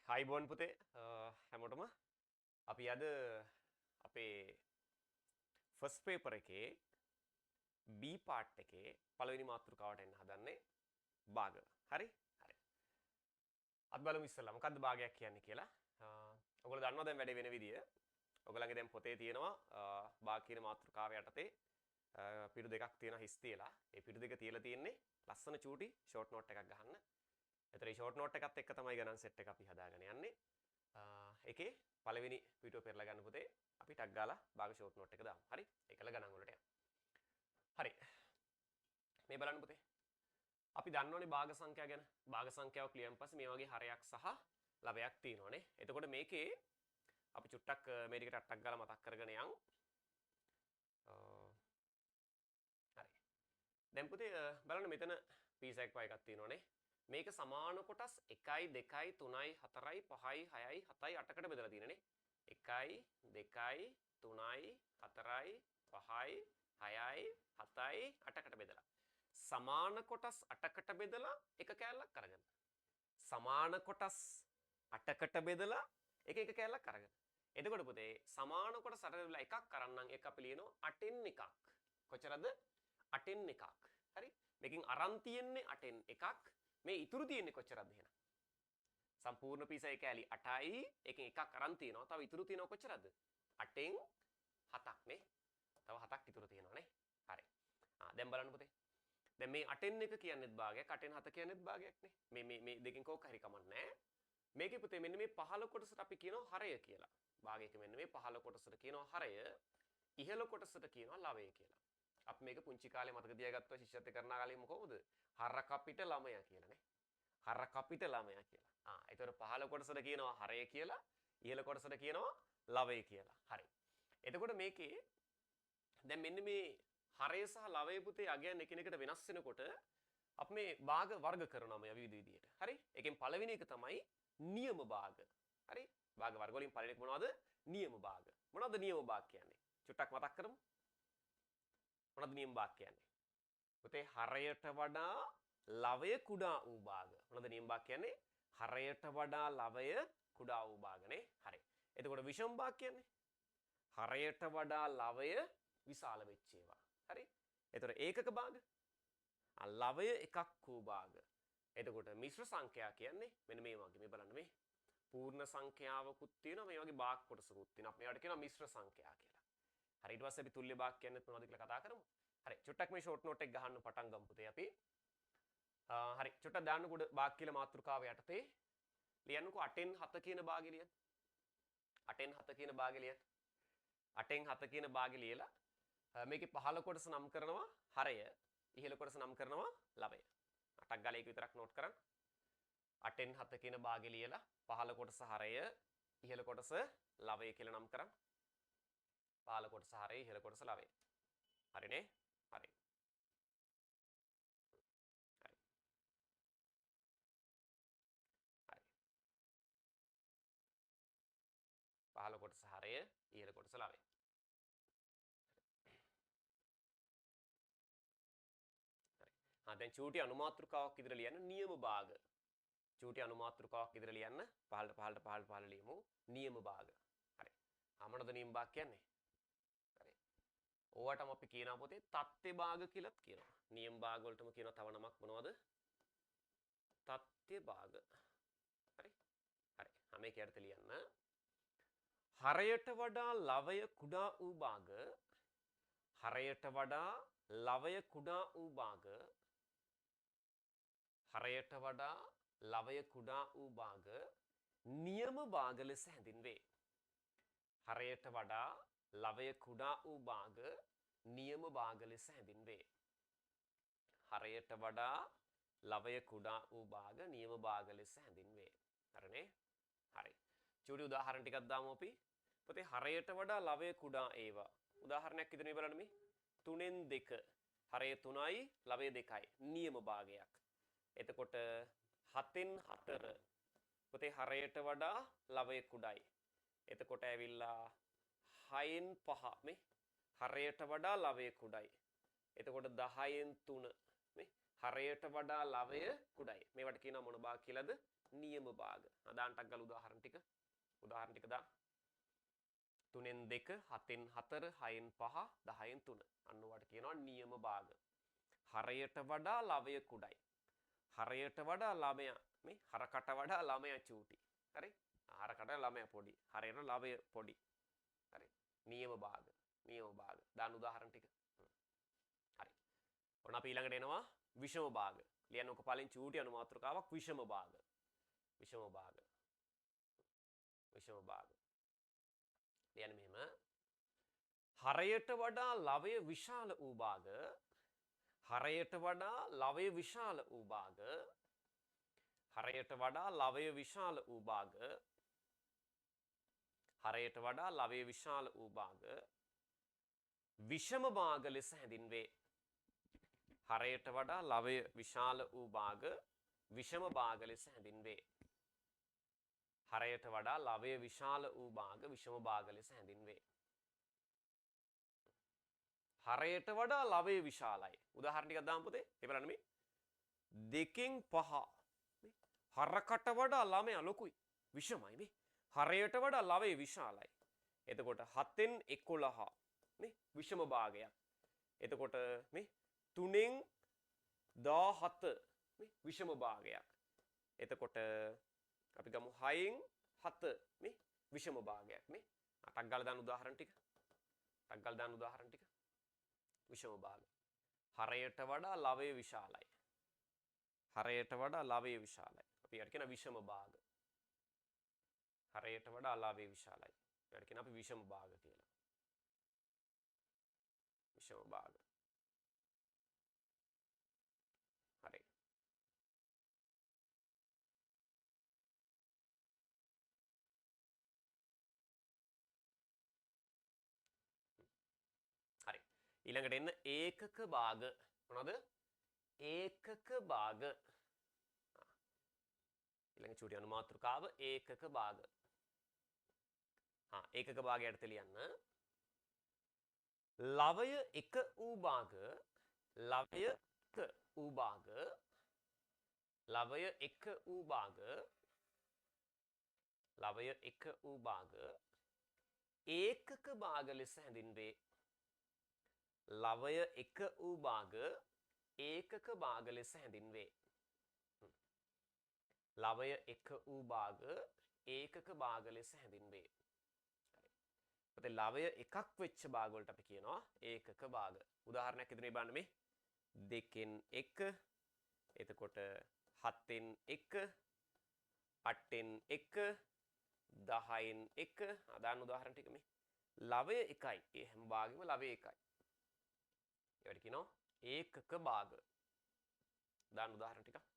හයිබෝන් පුතේ හැමෝටම අපි අද අපේ ෆස්ට් පේපර් එකේ B පාර්ට් එකේ පළවෙනි මාතෘකාවට එන්න හදන්නේ භාග. හරි? හරි. අපි බලමු ඉස්සෙල්ලා මොකද්ද භාගයක් කියන්නේ කියලා. ඔයගොල්ලෝ දන්නවා දැන් වැඩේ වෙන විදිය. ඔයගොල්ලන්ගේ දැන් පොතේ තියෙනවා භාග කියන මාතෘකාව යටතේ පිටු දෙකක් තියෙනවා හිස් තියලා. ඒ පිටු දෙක තියලා තියෙන්නේ ලස්සන චූටි ෂෝට් නෝට් එකක් ගහන්න. එතකොට මේ ෂෝට් නෝට් එකත් එක්ක තමයි ගණන් සෙට් එක අපි හදාගෙන යන්නේ. එකේ පළවෙනි පිටුව පෙරලා ගන්න පුතේ අපි ටක් ගාලා භාග ෂෝට් නෝට් එක දාමු. හරි? ඒකල ගණන් වලට යන්න. හරි. මේ බලන්න පුතේ. අපි දන්නවනේ භාග සංඛ්‍යා ගැන. භාග සංඛ්‍යාව ක්ලියරන් පස්සේ මේ වගේ හරයක් සහ ලවයක් තියෙනවනේ. එතකොට මේකේ අපි චුට්ටක් මේ ටිකට ටක් ගාලා මතක් කරගෙන යන්. හරි. දැන් පුතේ බලන්න මෙතන පීසා එකක් වගේ එකක් තියෙනවනේ. මේක සමාන කොටස් 1යි 2යි 3යි 4යි 5යි 6යි 7යි 8කට බෙදලා තියෙනනේ 1යි 2යි 3යි 4යි 5යි 6යි 7යි 8කට බෙදලා සමාන කොටස් 8කට බෙදලා එක කෑල්ලක් අරගෙන සමාන කොටස් 8කට බෙදලා එක කෑල්ලක් අරගෙන එතකොට පුතේ සමාන කොටස් 8කට බෙදලා එකක් අරන්නම් එක අපි ලියනවා 8න් එකක් කොච්චරද 8න් එකක් හරි මේකෙන් අරන් තියෙන්නේ 8න් එකක් මේ ඉතුරු තියෙන්නේ කොච්චරද එහෙනම් සම්පූර්ණ පීසා එක ඇලි 8යි එකෙන් එකක් අරන් තියෙනවා තව ඉතුරු තියෙනවා කොච්චරද 8න් 7ක් නේ තව 7ක් ඉතුරු තියෙනවා නේ හරි දැන් බලන්න පුතේ දැන් මේ 8න් එක කියන්නේත් භාගයක් 8න් 7 කියන්නේත් භාගයක් නේ මේ දෙකෙන් කෝක හරි කමන්නේ මේකේ පුතේ මෙන්න මේ පහළ කොටසට අපි කියනවා හරය කියලා භාගයක මෙන්න මේ පහළ කොටසට කියනවා හරය ඉහළ කොටසට කියනවා ලවය කියලා අපි මේක පුංචි කාලේ මතක තියාගත්තා ශිෂ්‍යත්ව කරන කාලේ මොකවද හරක අපිට ළමයා කියලානේ හරක අපිට ළමයා කියලා ඒතර පහළ කොටසට කියනවා හරය කියලා ඉහළ කොටසට කියනවා ලවය කියලා හරි එතකොට මේකේ දැන් මෙන්න මේ හරය සහ ලවය පුතේ අගයන් එකිනෙකට වෙනස් වෙනකොට අපි මේ භාග වර්ග කරනවා මේ විවිධ විදිහට හරි එකෙන් පළවෙනි එක තමයි නියම භාග හරි භාග වර්ග වලින් පළවෙනි එක මොනවද නියම භාග මොනවද නියම භාග කියන්නේ චුට්ටක් මතක් කරමු මොනවද නියම භාග කියන්නේ පුතේ හරයට වඩා ලවය කුඩා වූ භාග මොනවද නියම භාග කියන්නේ හරයට වඩා ලවය කුඩා වූ භාගනේ හරි එතකොට විෂම භාග කියන්නේ හරයට වඩා ලවය විශාල වෙච්ච ඒවා හරි එතකොට ඒකක භාග ලවය එකක් වූ භාග එතකොට මිශ්‍ර සංඛ්‍යා කියන්නේ මෙන්න මේ වගේ මේ බලන්න මේ පූර්ණ සංඛ්‍යාවකුත් තියෙනවා මේ වගේ භාග කොටසකුත් තියෙනවා අපි මේවට කියනවා මිශ්‍ර සංඛ්‍යා කියලා හරි ඊට පස්සේ අපි තුල්්‍ය භාග කියන්නේ මොනවද කියලා කතා කරමු හරි චුට්ටක් මේ ෂෝට් නෝට් එක ගහන්න පටන් ගමු පුතේ අපි හරි චුට්ටක් දාන්නකො භාග කියලා මාතෘකාව යටතේ ලියන්නකො 8න් 7 කියන භාගය ලියන්න 8න් 7 කියන භාගය ලියන්න 8න් 7 කියන භාගය ලියලා මේකේ පහළ කොටස නම් කරනවා හරය ඉහළ කොටස නම් කරනවා ලවය 8ක් ගාලා ඒක විතරක් නෝට් කරන්න 8න් 7 කියන භාගය ලියලා පහළ කොටස හරය ඉහළ කොටස ලවය කියලා නම් කරන්න පහළ කොටස හරය ඉහළ කොටස ලවය හරිනේ හරි පහළ කොටස හරය ඉහළ කොටස ලවය හරි දැන් චූටි අනුමාතෘකාවක් ඉදිරිය ලියන්න නියම භාග චූටි අනුමාතෘකාවක් ඉදිරිය ලියන්න පහළ ලියමු නියම භාග හරි මොනවද නියම භාග කියන්නේ හරි ඕවටම අපි කියනවා පොතේ තත්ත්‍ය භාග කියලාත් කියනවා නියම භාග වලටම කියනවා තව නමක් මොනවද තත්ත්‍ය භාග හරි හරි මේක යටතේ ලියන්න හරයට වඩා ලවය කුඩා වූ භාග හරයට වඩා ලවය කුඩා වූ භාග හරයට වඩා ලවය කුඩා වූ භාග නියම භාග ලෙස හැඳින්වේ හරයට වඩා ලවය කුඩා වූ භාග නියම භාග ලෙස හැඳින්වේ හරයට වඩා ලවය කුඩා වූ භාග නියම භාග ලෙස හැඳින්වේ හරිනේ හරි චූටි උදාහරණ ටිකක් දාමු අපි පුතේ හරයට වඩා ලවය කුඩා ඒවා උදාහරණයක් විදිහට මේ බලන්න මේ 3න් 2 හරය 3යි ලවය 2යි නියම භාගයක් එතකොට 7න් 4 පුතේ හරයට වඩා ලවය කුඩායි එතකොට ඇවිල්ලා 6න් 5 මේ හරයට වඩා ලවය කුඩායි එතකොට 10න් 3 මේ හරයට වඩා ලවය කුඩායි මේවට කියනවා මොන භාග කියලාද නියම භාග. දාන්න ටක් ගාලා උදාහරණ ටික දාන්න. 3න් 2 7න් 4 6න් 5 10න් 3. අන්න ඔයාලට කියනවා නියම භාග. හරයට වඩා ලවය කුඩයි. හරයට වඩා ළමයා මේ හරකට වඩා ළමයා චූටි. හරි? හරකට ළමයා පොඩි. හරයට ලවය පොඩි. හරි? නියම භාග. දාන්න උදාහරණ ටික. හරි. ඔන්න අපි ඊළඟට එනවා විෂම භාග. ලියන්නකො පළවෙනි චූටි අනුමාත්‍රකාවක් විෂම භාග. ලියන්න මෙහෙම. හරයට වඩා ලවය විශාල වූ භාග. හරයට වඩා ලවය විශාල වූ භාග. හරයට වඩා ලවය විශාල වූ භාග. හරයට වඩා ලවය විශාල වූ භාග විෂම භාග ලෙස හැඳින්වේ. හරයට වඩා ලවය විශාල වූ භාග විෂම භාග ලෙස හැඳින්වේ. හරයට වඩා ලවය විශාල වූ භාග විෂම භාග ලෙස හැඳින්වේ. හරයට වඩා ලවය විශාලයි. උදාහරණ ටිකක් දාමු පුතේ. ඒ බලන්න මේ 2න් 5 හරකට වඩා ළමයා ලොකුයි. විෂමයි මේ. හරයට වඩා ලවය විශාලයි. එතකොට 7න් 11 නේ විෂම භාගයක්. එතකොට මේ 3න් 17 මේ විෂම භාගයක්. එතකොට අපි ගමු 6න් 7 මේ විෂම භාගයක් නේ. ටක් ගාලා දාන උදාහරණ ටික. විෂම භාග. හරයට වඩා ලවය විශාලයි. හරයට වඩා ලවය විශාලයි. අපි යට කියන විෂම භාග. හරයට වඩා ලවය විශාලයි. යට කියන අපි විෂම භාග කියලා. විෂම භාග. හරි. හරි. ඊළඟට එන්න ඒකක භාග. මොනවද? ඒකක භාග. ඊළඟ චූටි අනුමාත්‍රකාව ඒකක භාග. ඒකක භාගයට ලියන්න. ලවය 1 වූ භාග ලවය 1 වූ භාග ලවය 1 වූ භාග ලවය 1 වූ භාග ඒකක භාග ලෙස හැඳින්වේ. ලවය 1 වූ භාග ඒකක භාග ලෙස හැඳින්වේ. ලවය 1 වූ භාග ඒකක භාග ලෙස හැඳින්වේ. හරි. ලවය එකක් වෙච්ච භාග වලට අපි කියනවා ඒකක භාග. උදාහරණයක් විදිහට බලන්න මේ 2න් 1 එතකොට 7න් 1 8න් 1 10න් 1 අදාන උදාහරණ ටික මේ ලවය 1යි. ඒ හැම භාගෙම ලවය 1යි. ඒවට කියනවා ඒකක භාග. දාන උදාහරණ ටික.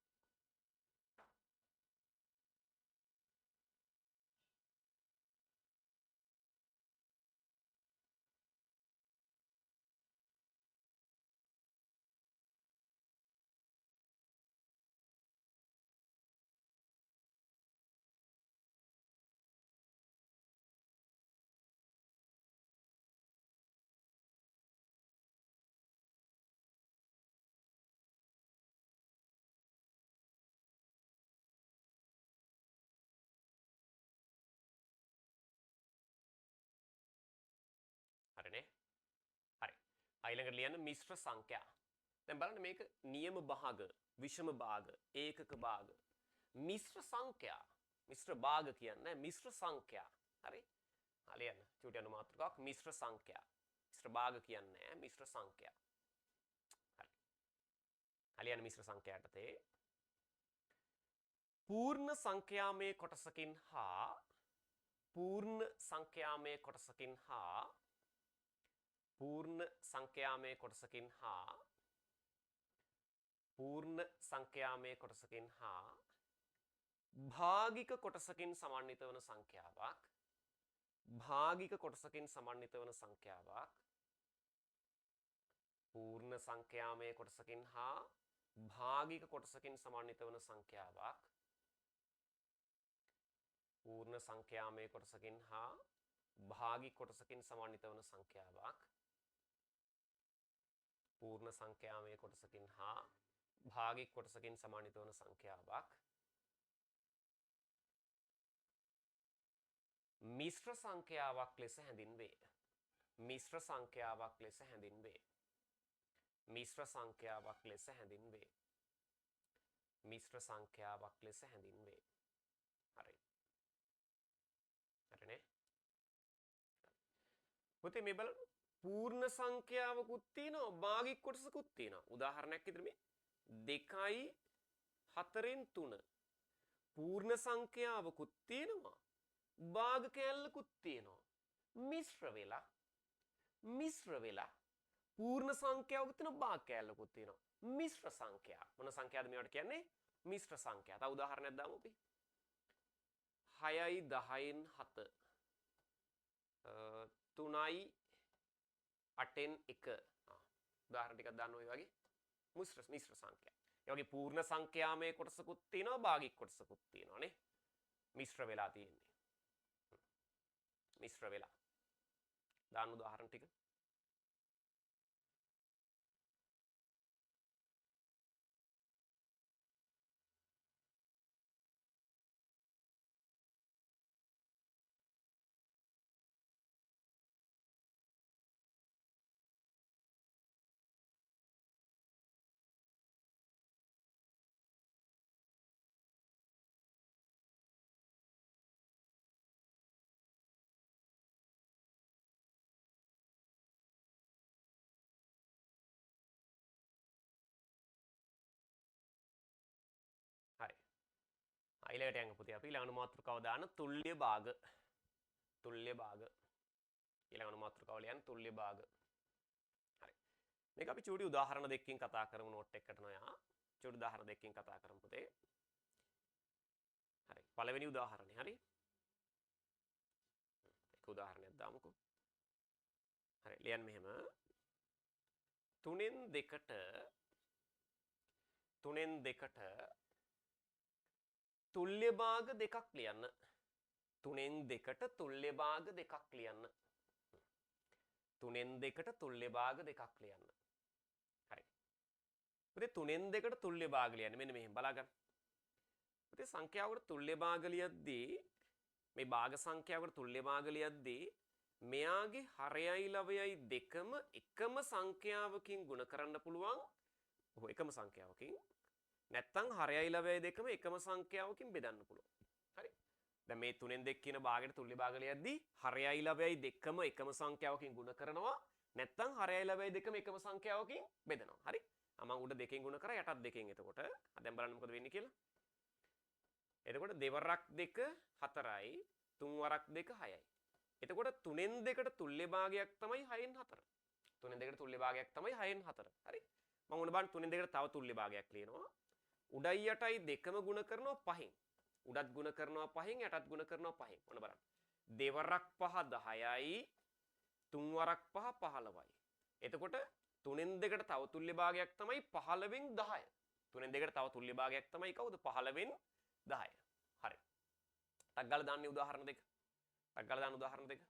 හරිනේ. හරි. ඊළඟට ලියන්න මිශ්‍ර සංඛ්‍යා. දැන් බලන්න මේක නියම භාග, විෂම භාග, ඒකක භාග. මිශ්‍ර සංඛ්‍යා. මිශ්‍ර භාග කියන්නේ මිශ්‍ර සංඛ්‍යා. හරි? ලියන්න. චූටි අනුමාත්‍රකාවක් මිශ්‍ර සංඛ්‍යා. මිශ්‍ර භාග කියන්නේ මිශ්‍ර සංඛ්‍යා. හරි. ලියන්න මිශ්‍ර සංඛ්‍යා යටතේ පූර්ණ සංඛ්‍යාමය කොටසකින් හා පූර්ණ සංඛ්‍යාමය කොටසකින් හා පූර්ණ සංඛ්‍යාමය කොටසකින් හා පූර්ණ සංඛ්‍යාමය කොටසකින් හා භාගික කොටසකින් සමන්විත වන සංඛ්‍යාවක් භාගික කොටසකින් සමන්විත වන සංඛ්‍යාවක් පූර්ණ සංඛ්‍යාමය කොටසකින් හා භාගික කොටසකින් සමන්විත වන සංඛ්‍යාවක් පූර්ණ සංඛ්‍යාමය කොටසකින් හා භාගික කොටසකින් සමන්විත වන සංඛ්‍යාවක් පූර්ණ සංඛ්‍යාමය කොටසකින් හා භාගික කොටසකින් සමන්විත වන සංඛ්‍යාවක් මිශ්‍ර සංඛ්‍යාවක් ලෙස හැඳින්වේ. මිශ්‍ර සංඛ්‍යාවක් ලෙස හැඳින්වේ. මිශ්‍ර සංඛ්‍යාවක් ලෙස හැඳින්වේ. මිශ්‍ර සංඛ්‍යාවක් ලෙස හැඳින්වේ. හරි. හරිනේ. පුතේ මේ බලන්න. පූර්ණ සංඛ්‍යාවකුත් තියෙනවා භාගික කොටසකුත් තියෙනවා. උදාහරණයක් විදිහට මේ 2යි 4න් 3. පූර්ණ සංඛ්‍යාවකුත් තියෙනවා භාග කැලලකුත් තියෙනවා. මිශ්‍ර වෙලා පූර්ණ සංඛ්‍යාවකුත් තියෙනවා භාග කැලලකුත් තියෙනවා. මිශ්‍ර සංඛ්‍යා. මොන සංඛ්‍යාවද මේවට කියන්නේ? මිශ්‍ර සංඛ්‍යා. තව උදාහරණයක් දාමු අපි. 6යි 10න් 7. 3යි 8න් 1. උදාහරණ ටිකක් දාන්න ඔය වගේ මිශ්‍ර සංඛ්‍යා. ඒ වගේ පූර්ණ සංඛ්‍යාමය කොටසකුත් තියෙනවා භාගික කොටසකුත් තියෙනවා නේ. මිශ්‍ර වෙලා තියෙන්නේ. මිශ්‍ර වෙලා. දාන්න උදාහරණ ටික. හරි. ඊළඟට යන්න පුතේ අපි ඊළඟ මාතෘකාව දාන තුල්්‍ය භාග. තුල්්‍ය භාග. ඊළඟ මාතෘකාව ලියන්න තුල්්‍ය භාග. හරි. මේක අපි චූටි උදාහරණ දෙකකින් කතා කරමු නෝට් එකකට නොයා. චූටි උදාහරණ දෙකකින් කතා කරමු පුතේ. හරි. පළවෙනි උදාහරණේ හරි. එක උදාහරණයක් දාමුකෝ. හරි. ලියන්න මෙහෙම. 3න් 2ට තුල්්‍ය භාග දෙකක් ලියන්න. 3න් 2ට තුල්්‍ය භාග දෙකක් ලියන්න. 3න් 2ට තුල්්‍ය භාග දෙකක් ලියන්න. හරි. පුතේ 3න් 2ට තුල්්‍ය භාග ලියන්න. මෙන්න මෙහෙම බලාගන්න. පුතේ සංඛ්‍යාවකට තුල්්‍ය භාග ලියද්දී මේ භාග සංඛ්‍යාවකට තුල්්‍ය භාග ලියද්දී මෙයාගේ හරයයි ලවයයි දෙකම එකම සංඛ්‍යාවකින් ගුණ කරන්න පුළුවන්. ඔව් එකම සංඛ්‍යාවකින්. නැත්තම් හරයයි ලවයයි දෙකම එකම සංඛ්‍යාවකින් බෙදන්න පුළුවන්. හරි. දැන් මේ 3න් 2 කියන භාගයට තුල්්‍ය භාග ලියද්දී හරයයි ලවයයි දෙකම එකම සංඛ්‍යාවකින් ගුණ කරනවා. නැත්තම් හරයයි ලවයයි දෙකම එකම සංඛ්‍යාවකින් බෙදනවා. හරි. මම උඩ දෙකෙන් ගුණ කරා යටත් දෙකෙන්. එතකොට දැන් බලන්න මොකද වෙන්නේ කියලා. එතකොට දෙවරක් 2 4යි 3 වරක් 2 6යි. එතකොට 3න් 2ට තුල්්‍ය භාගයක් තමයි 6න් 4. 3න් 2ට තුල්්‍ය භාගයක් තමයි 6න් 4. හරි. මම උඩ බලන්න 3න් 2ට තව තුල්්‍ය භාගයක් ලියනවා. උඩයි යටයි දෙකම ගුණ කරනවා 5න්. උඩත් ගුණ කරනවා 5න් යටත් ගුණ කරනවා 5න්. ඔන්න බලන්න. දෙවරක් 5 10යි 3 වරක් 5 15යි. එතකොට 3න් 2ට තව තුල්්‍ය භාගයක් තමයි 15න් 10. 3න් 2ට තව තුල්්‍ය භාගයක් තමයි කවුද 15න් 10. හරි. ටක් ගාලා දාන්න උදාහරණ දෙක. ටක් ගාලා දාන්න උදාහරණ දෙක.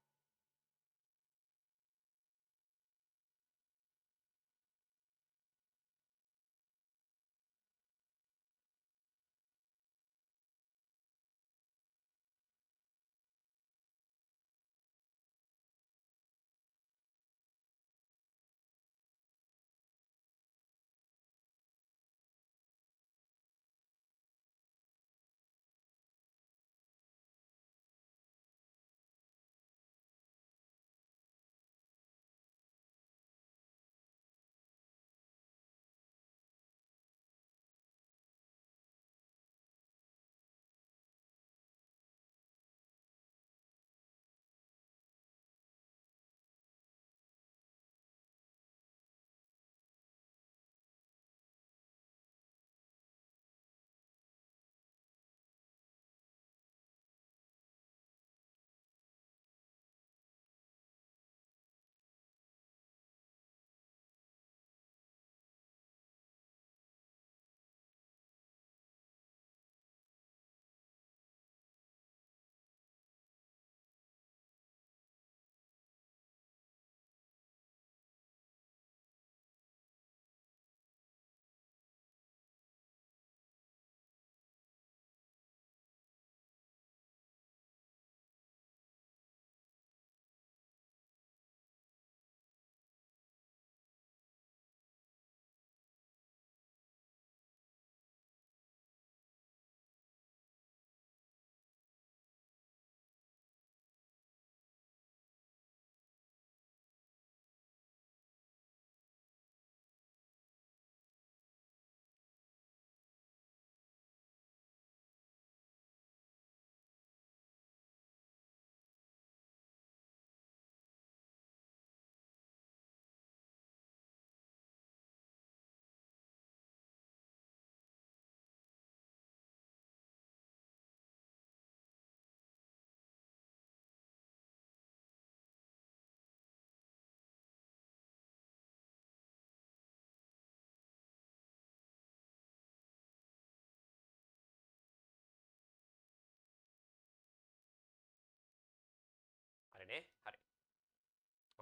නේ. හරි.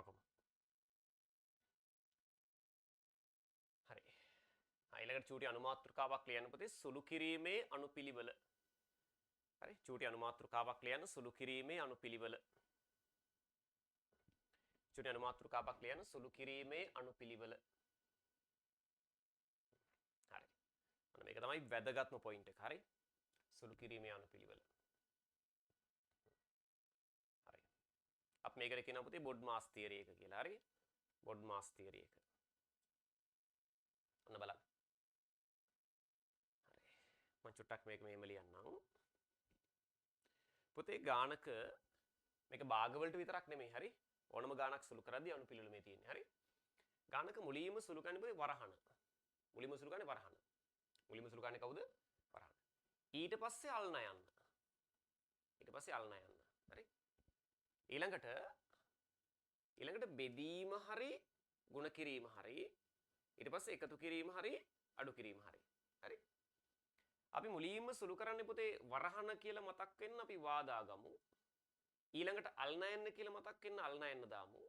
ඔකම. හරි. ඊළඟට චූටි අනුමාත්‍රිකාවක් ලියන්න පුතේ සුළු කිරීමේ අනුපිළිවෙල. හරි. චූටි අනුමාත්‍රිකාවක් ලියන්න සුළු කිරීමේ අනුපිළිවෙල. චූටි අනුමාත්‍රිකාවක් ලියන්න සුළු කිරීමේ අනුපිළිවෙල. හරි. අන්න මේක තමයි වැදගත්ම පොයින්ට් එක. හරි. සුළු කිරීමේ අනුපිළිවෙල. හරි. අපි මේකට කියනවා පුතේ බොඩ්මාස් තියරි එක කියලා. හරි. බොඩ්මාස් තියරි එක. ඔන්න බලන්න. හරි. මම චුට්ටක් මේක මෙහෙම ලියන්නම්. පුතේ ගානක මේක භාගවලට විතරක් නෙමෙයි. හරි. ඕනම ගානක් සුළු කරද්දී අනුපිළිවෙල මේ තියෙන්නේ. හරි. ගානක මුලින්ම සුළු කරන්නේ පුතේ වරහන. මුලින්ම සුළු කරන්නේ වරහන. මුලින්ම සුළු කරන්නේ කවුද? වරහන. ඊට පස්සේ අල්න යන්න. ඊට පස්සේ අල්න යන්න. හරි. ඊළඟට බෙදීම හරි ಗುಣ කිරීම හරි ඊට පස්සේ එකතු කිරීම හරි අඩු කිරීම හරි. හරි. අපි මුලින්ම සුළු කරන්නේ පුතේ වරහන කියලා මතක් වෙන්න අපි වාදාගමු. ඊළඟට අල්න යන්න කියලා මතක් වෙන්න අල්න යන්න දාමු.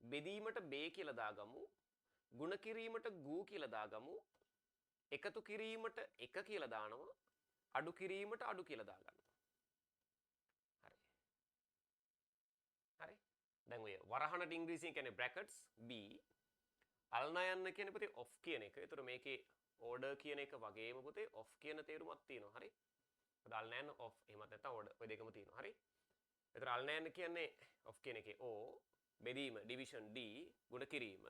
බෙදීමට බේ කියලා දාගමු. ಗುಣ කිරීමට ගූ කියලා දාගමු. එකතු කිරීමට එක කියලා දානවා. අඩු කිරීමට අඩු කියලා දාගන්නවා. හරි. හරි. දැන් ඔය වරහනට ඉංග්‍රීසියෙන් කියන්නේ brackets b අල්න යන්න කියන්නේ පුතේ off කියන එක. ඒතර මේකේ order කියන එක වගේම පුතේ off කියන තේරුමක් තියෙනවා. හරි. මොකද අල්න යන්න off එහෙමත් නැත්නම් order ඔය දෙකම තියෙනවා. හරි. ඒතර අල්න යන්න කියන්නේ off කියන එකේ o බෙදීම division d ගුණ කිරීම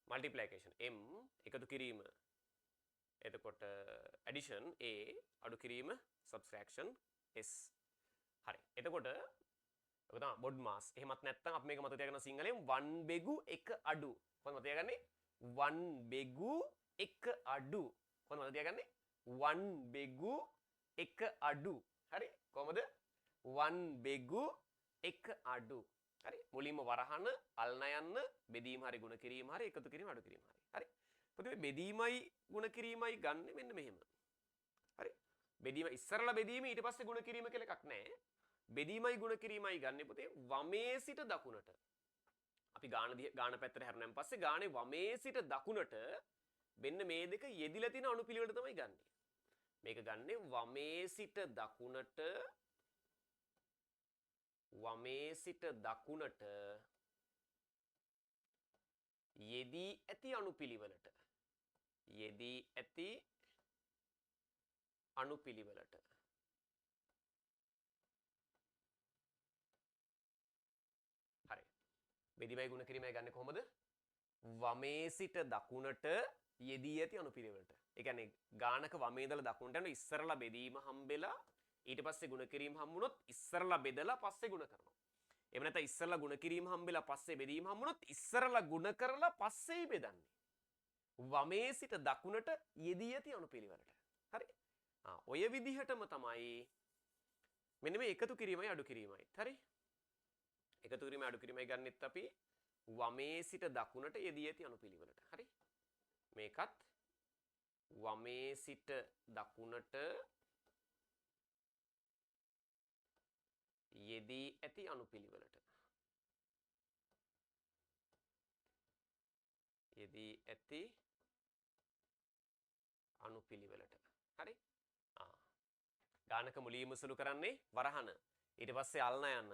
multiplication m එකතු කිරීම එතකොට addition a අඩු කිරීම subtraction s. හරි. එතකොට ඔක තමයි බොඩ්මාස්. එහෙමත් නැත්නම් අපි මේක මතක තියාගන්න සිංහලෙන් 1 බෙගු 1 අඩු. කොහොමද මතක තියාගන්නේ? 1 බෙගු 1 අඩු. කොහොමද මතක තියාගන්නේ? 1 බෙගු 1 අඩු. හරි. කොහමද? 1 බෙගු 1 අඩු. හරි. මුලින්ම වරහන අල්න යන්න බෙදීම හරි ಗುಣ කිරීම හරි එකතු කිරීම අඩු කිරීම හරි. හරි. පුතේ බෙදීමයි ಗುಣ කිරීමයි ගන්න මෙන්න මෙහෙම. හරි. බෙදීම ඉස්සරලා බෙදීම ඊට පස්සේ ಗುಣ කිරීම කියලා එකක් නැහැ. බෙදීමයි ಗುಣ කිරීමයි ගන්න පුතේ වමේ සිට දකුණට. අපි ගාන පැත්තට හැරුණාන් පස්සේ ගානේ වමේ සිට දකුණට මෙන්න මේ දෙක යෙදිලා තියෙන අනුපිළිවෙලට තමයි ගන්නෙ. මේක ගන්නෙ වමේ සිට දකුණට යෙදී ඇති අනුපිළිවෙලට. යෙදී ඇති අනුපිළිවෙලට. හරි. බෙදීමයි ගුණ කිරීමයි ගන්න කොහොමද? වමේ සිට දකුණට යෙදී ඇති අනුපිළිවෙලට. ඒ කියන්නේ ගානක වමේ ඉඳලා දකුණට යන ඉස්සරලා බෙදීම හම්බෙලා ඊට පස්සේ ගුණ කිරීම හම්බුනොත් ඉස්සරලා බෙදලා පස්සේ ගුණ කරනවා. එහෙම නැත්නම් ඉස්සරලා ගුණ කිරීම හම්බෙලා පස්සේ බෙදීම හම්බුනොත් ඉස්සරලා ගුණ කරලා පස්සේ බෙදන්නේ. වමේ සිට දකුණට යෙදී ඇති අනුපිළිවෙලට. හරි. ඔය විදිහටම තමයි මෙන්න මේ එකතු කිරීමයි අඩු කිරීමයි. හරි. එකතු කිරීමයි අඩු කිරීමයි ගන්නෙත් අපි වමේ සිට දකුණට යෙදී ඇති අනුපිළිවෙලට. හරි. මේකත් වමේ සිට දකුණට යෙදී ඇති අනුපිළිවෙලට. යෙදී ඇති අනුපිළිවෙලට. හරි. ගානක මුලින්ම සුළු කරන්නේ වරහන. ඊට පස්සේ අල්න යන්න.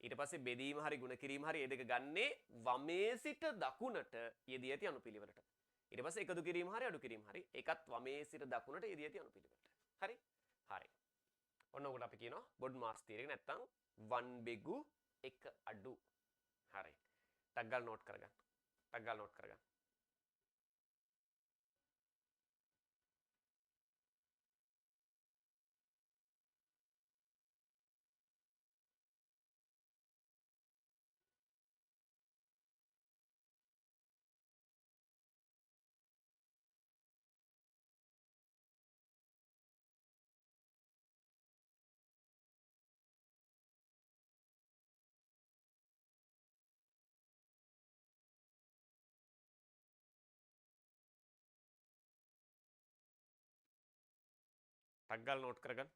ඊට පස්සේ බෙදීම හරි ගුණ කිරීම හරි මේ දෙක ගන්නේ වමේ සිට දකුණට යෙදී ඇති අනුපිළිවෙලට. ඊට පස්සේ එකතු කිරීම හරි අඩු කිරීම හරි ඒකත් වමේ සිට දකුණට යෙදී ඇති අනුපිළිවෙලට. හරි? හරි. ඔන්න ඔකට අපි කියනවා බොඩ්මාස් තියරි නැත්නම් 1 බෙගු 1 අඩු. හරි. ටක් ගාලා නෝට් කරගන්න. ටක් ගාලා නෝට් කරගන්න. ටක් ගාලා නෝට් කරගන්න.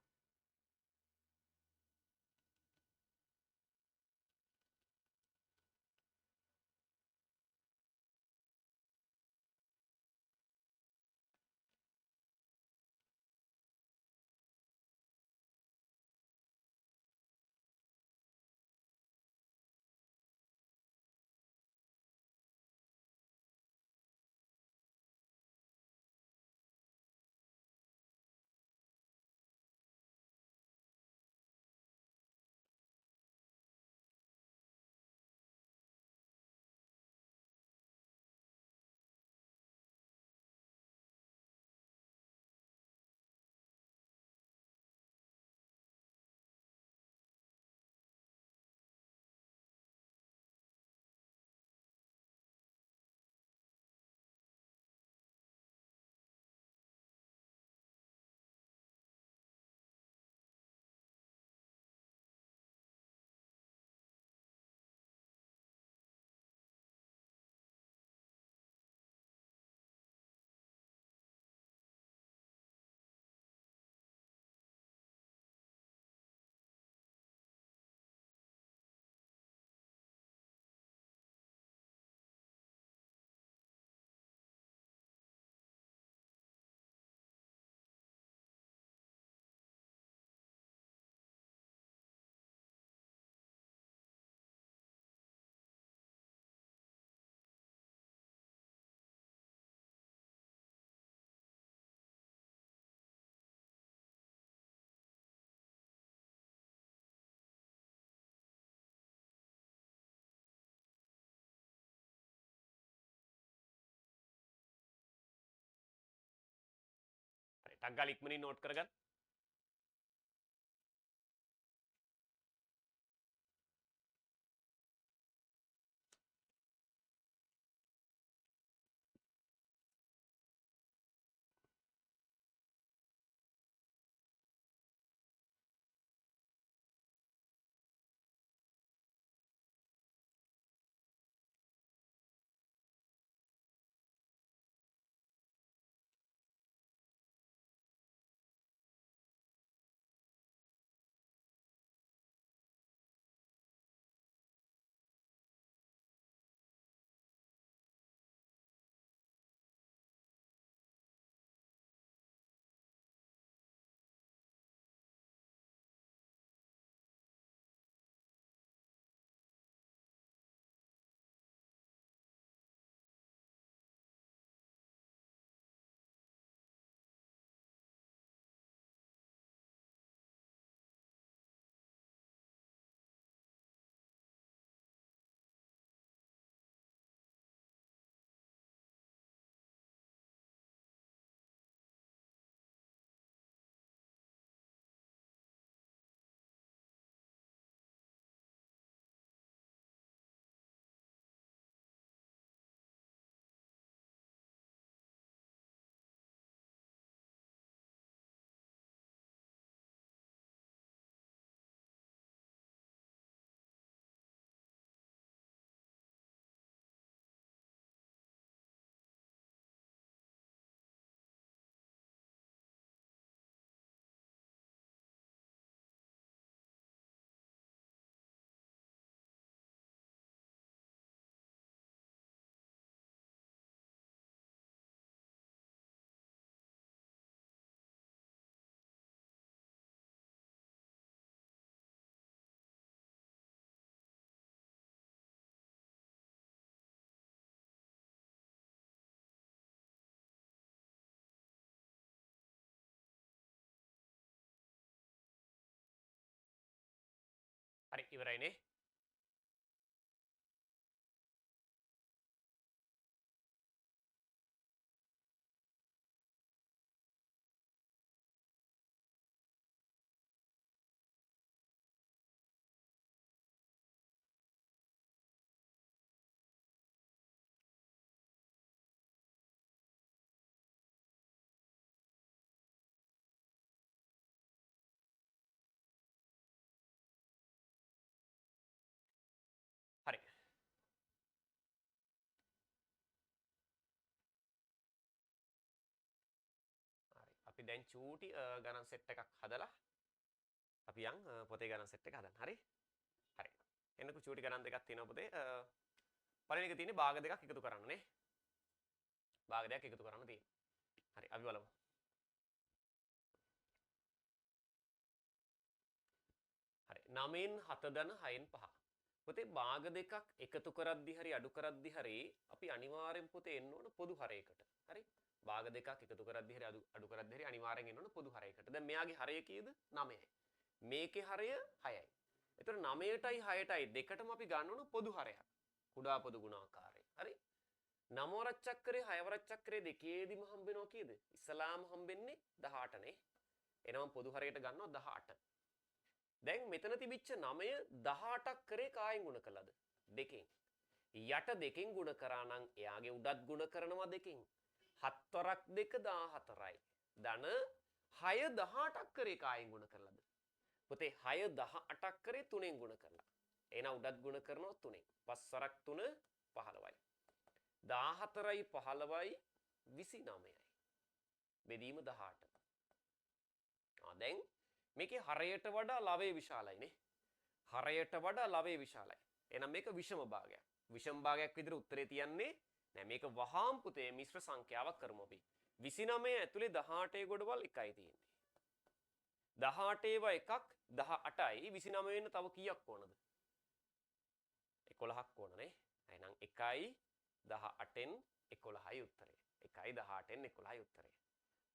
ටක් ගාලා ඉක්මනින් නෝට් කරගන්න. හරි ඉවරයිනේ. හරි. හරි. අපි දැන් චූටි ගණන් සෙට් එකක් හදලා අපි යන් පොතේ ගණන් සෙට් එක හදන්න. හරි? හරි. එන්නකෝ චූටි ගණන් දෙකක් තියෙනවා පොතේ. පළවෙනි එක තියෙන්නේ භාග දෙකක් එකතු කරන්න නේ. භාග දෙකක් එකතු කරන්න තියෙන්නේ. හරි අපි බලමු. හරි 9න් 7 ධන 6න් 5. පොතේ භාග දෙකක් එකතු කරද්දි හරි අඩු කරද්දි හරි අපි අනිවාර්යෙන් පොතේ එන්න ඕන පොදු හරයකට. හරි? භාග දෙකක් එකතු කරද්දි හරි අඩු කරද්දි හරි අනිවාර්යෙන් එන්න ඕන පොදු හරයකට. දැන් මෙයාගේ හරය කීයද? 9යි. මේකේ හරය 6යි. එතකොට 9ටයි 6ටයි දෙකටම අපි ගන්න ඕන පොදු හරයක්. කුඩා පොදු ගුණාකාරය. හරි? 9 වරක් චක්‍රේ 6 වරක් චක්‍රේ දෙකේදිම හම්බ වෙනවා කීයද? ඉස්සලාම හම්බෙන්නේ 18 නේ. එනනම් පොදු හරයට ගන්නවා 18. දැන් මෙතන තිබිච්ච 9 18ක් කරේ කායෙන් ගුණ කළාද? දෙකෙන්. යට දෙකෙන් ගුණ කරා නම් එයාගේ උඩත් ගුණ කරනවා දෙකෙන්. 7 වරක් 2 14යි. ධන 6 18ක් කරේ කායෙන් ගුණ කළාද? පුතේ 6 18ක් කරේ 3ෙන් ගුණ කරලා. එහෙනම් උඩත් ගුණ කරනවා 3ෙන්. 5 වරක් 3 15යි. 14යි 15යි 29යි. බෙදීම 18. දැන් මේකේ හරයට වඩා ලවය විශාලයිනේ. හරයට වඩා ලවය විශාලයි. එහෙනම් මේක විෂම භාගයක්. විෂම භාගයක් විදිහට උත්තරේ තියන්නේ නෑ. මේක වහාම් පුතේ මිශ්‍ර සංඛ්‍යාවක් කරමු අපි. 29 ඇතුලේ 18 ගොඩවල් එකයි තියෙන්නේ. 18 ඒවා එකක් 18යි 29 වෙන තව කීයක් ඕනද? 11ක් ඕනනේ. එහෙනම් 1යි 18න් 11යි උත්තරේ. 1යි 18න් 11යි උත්තරේ.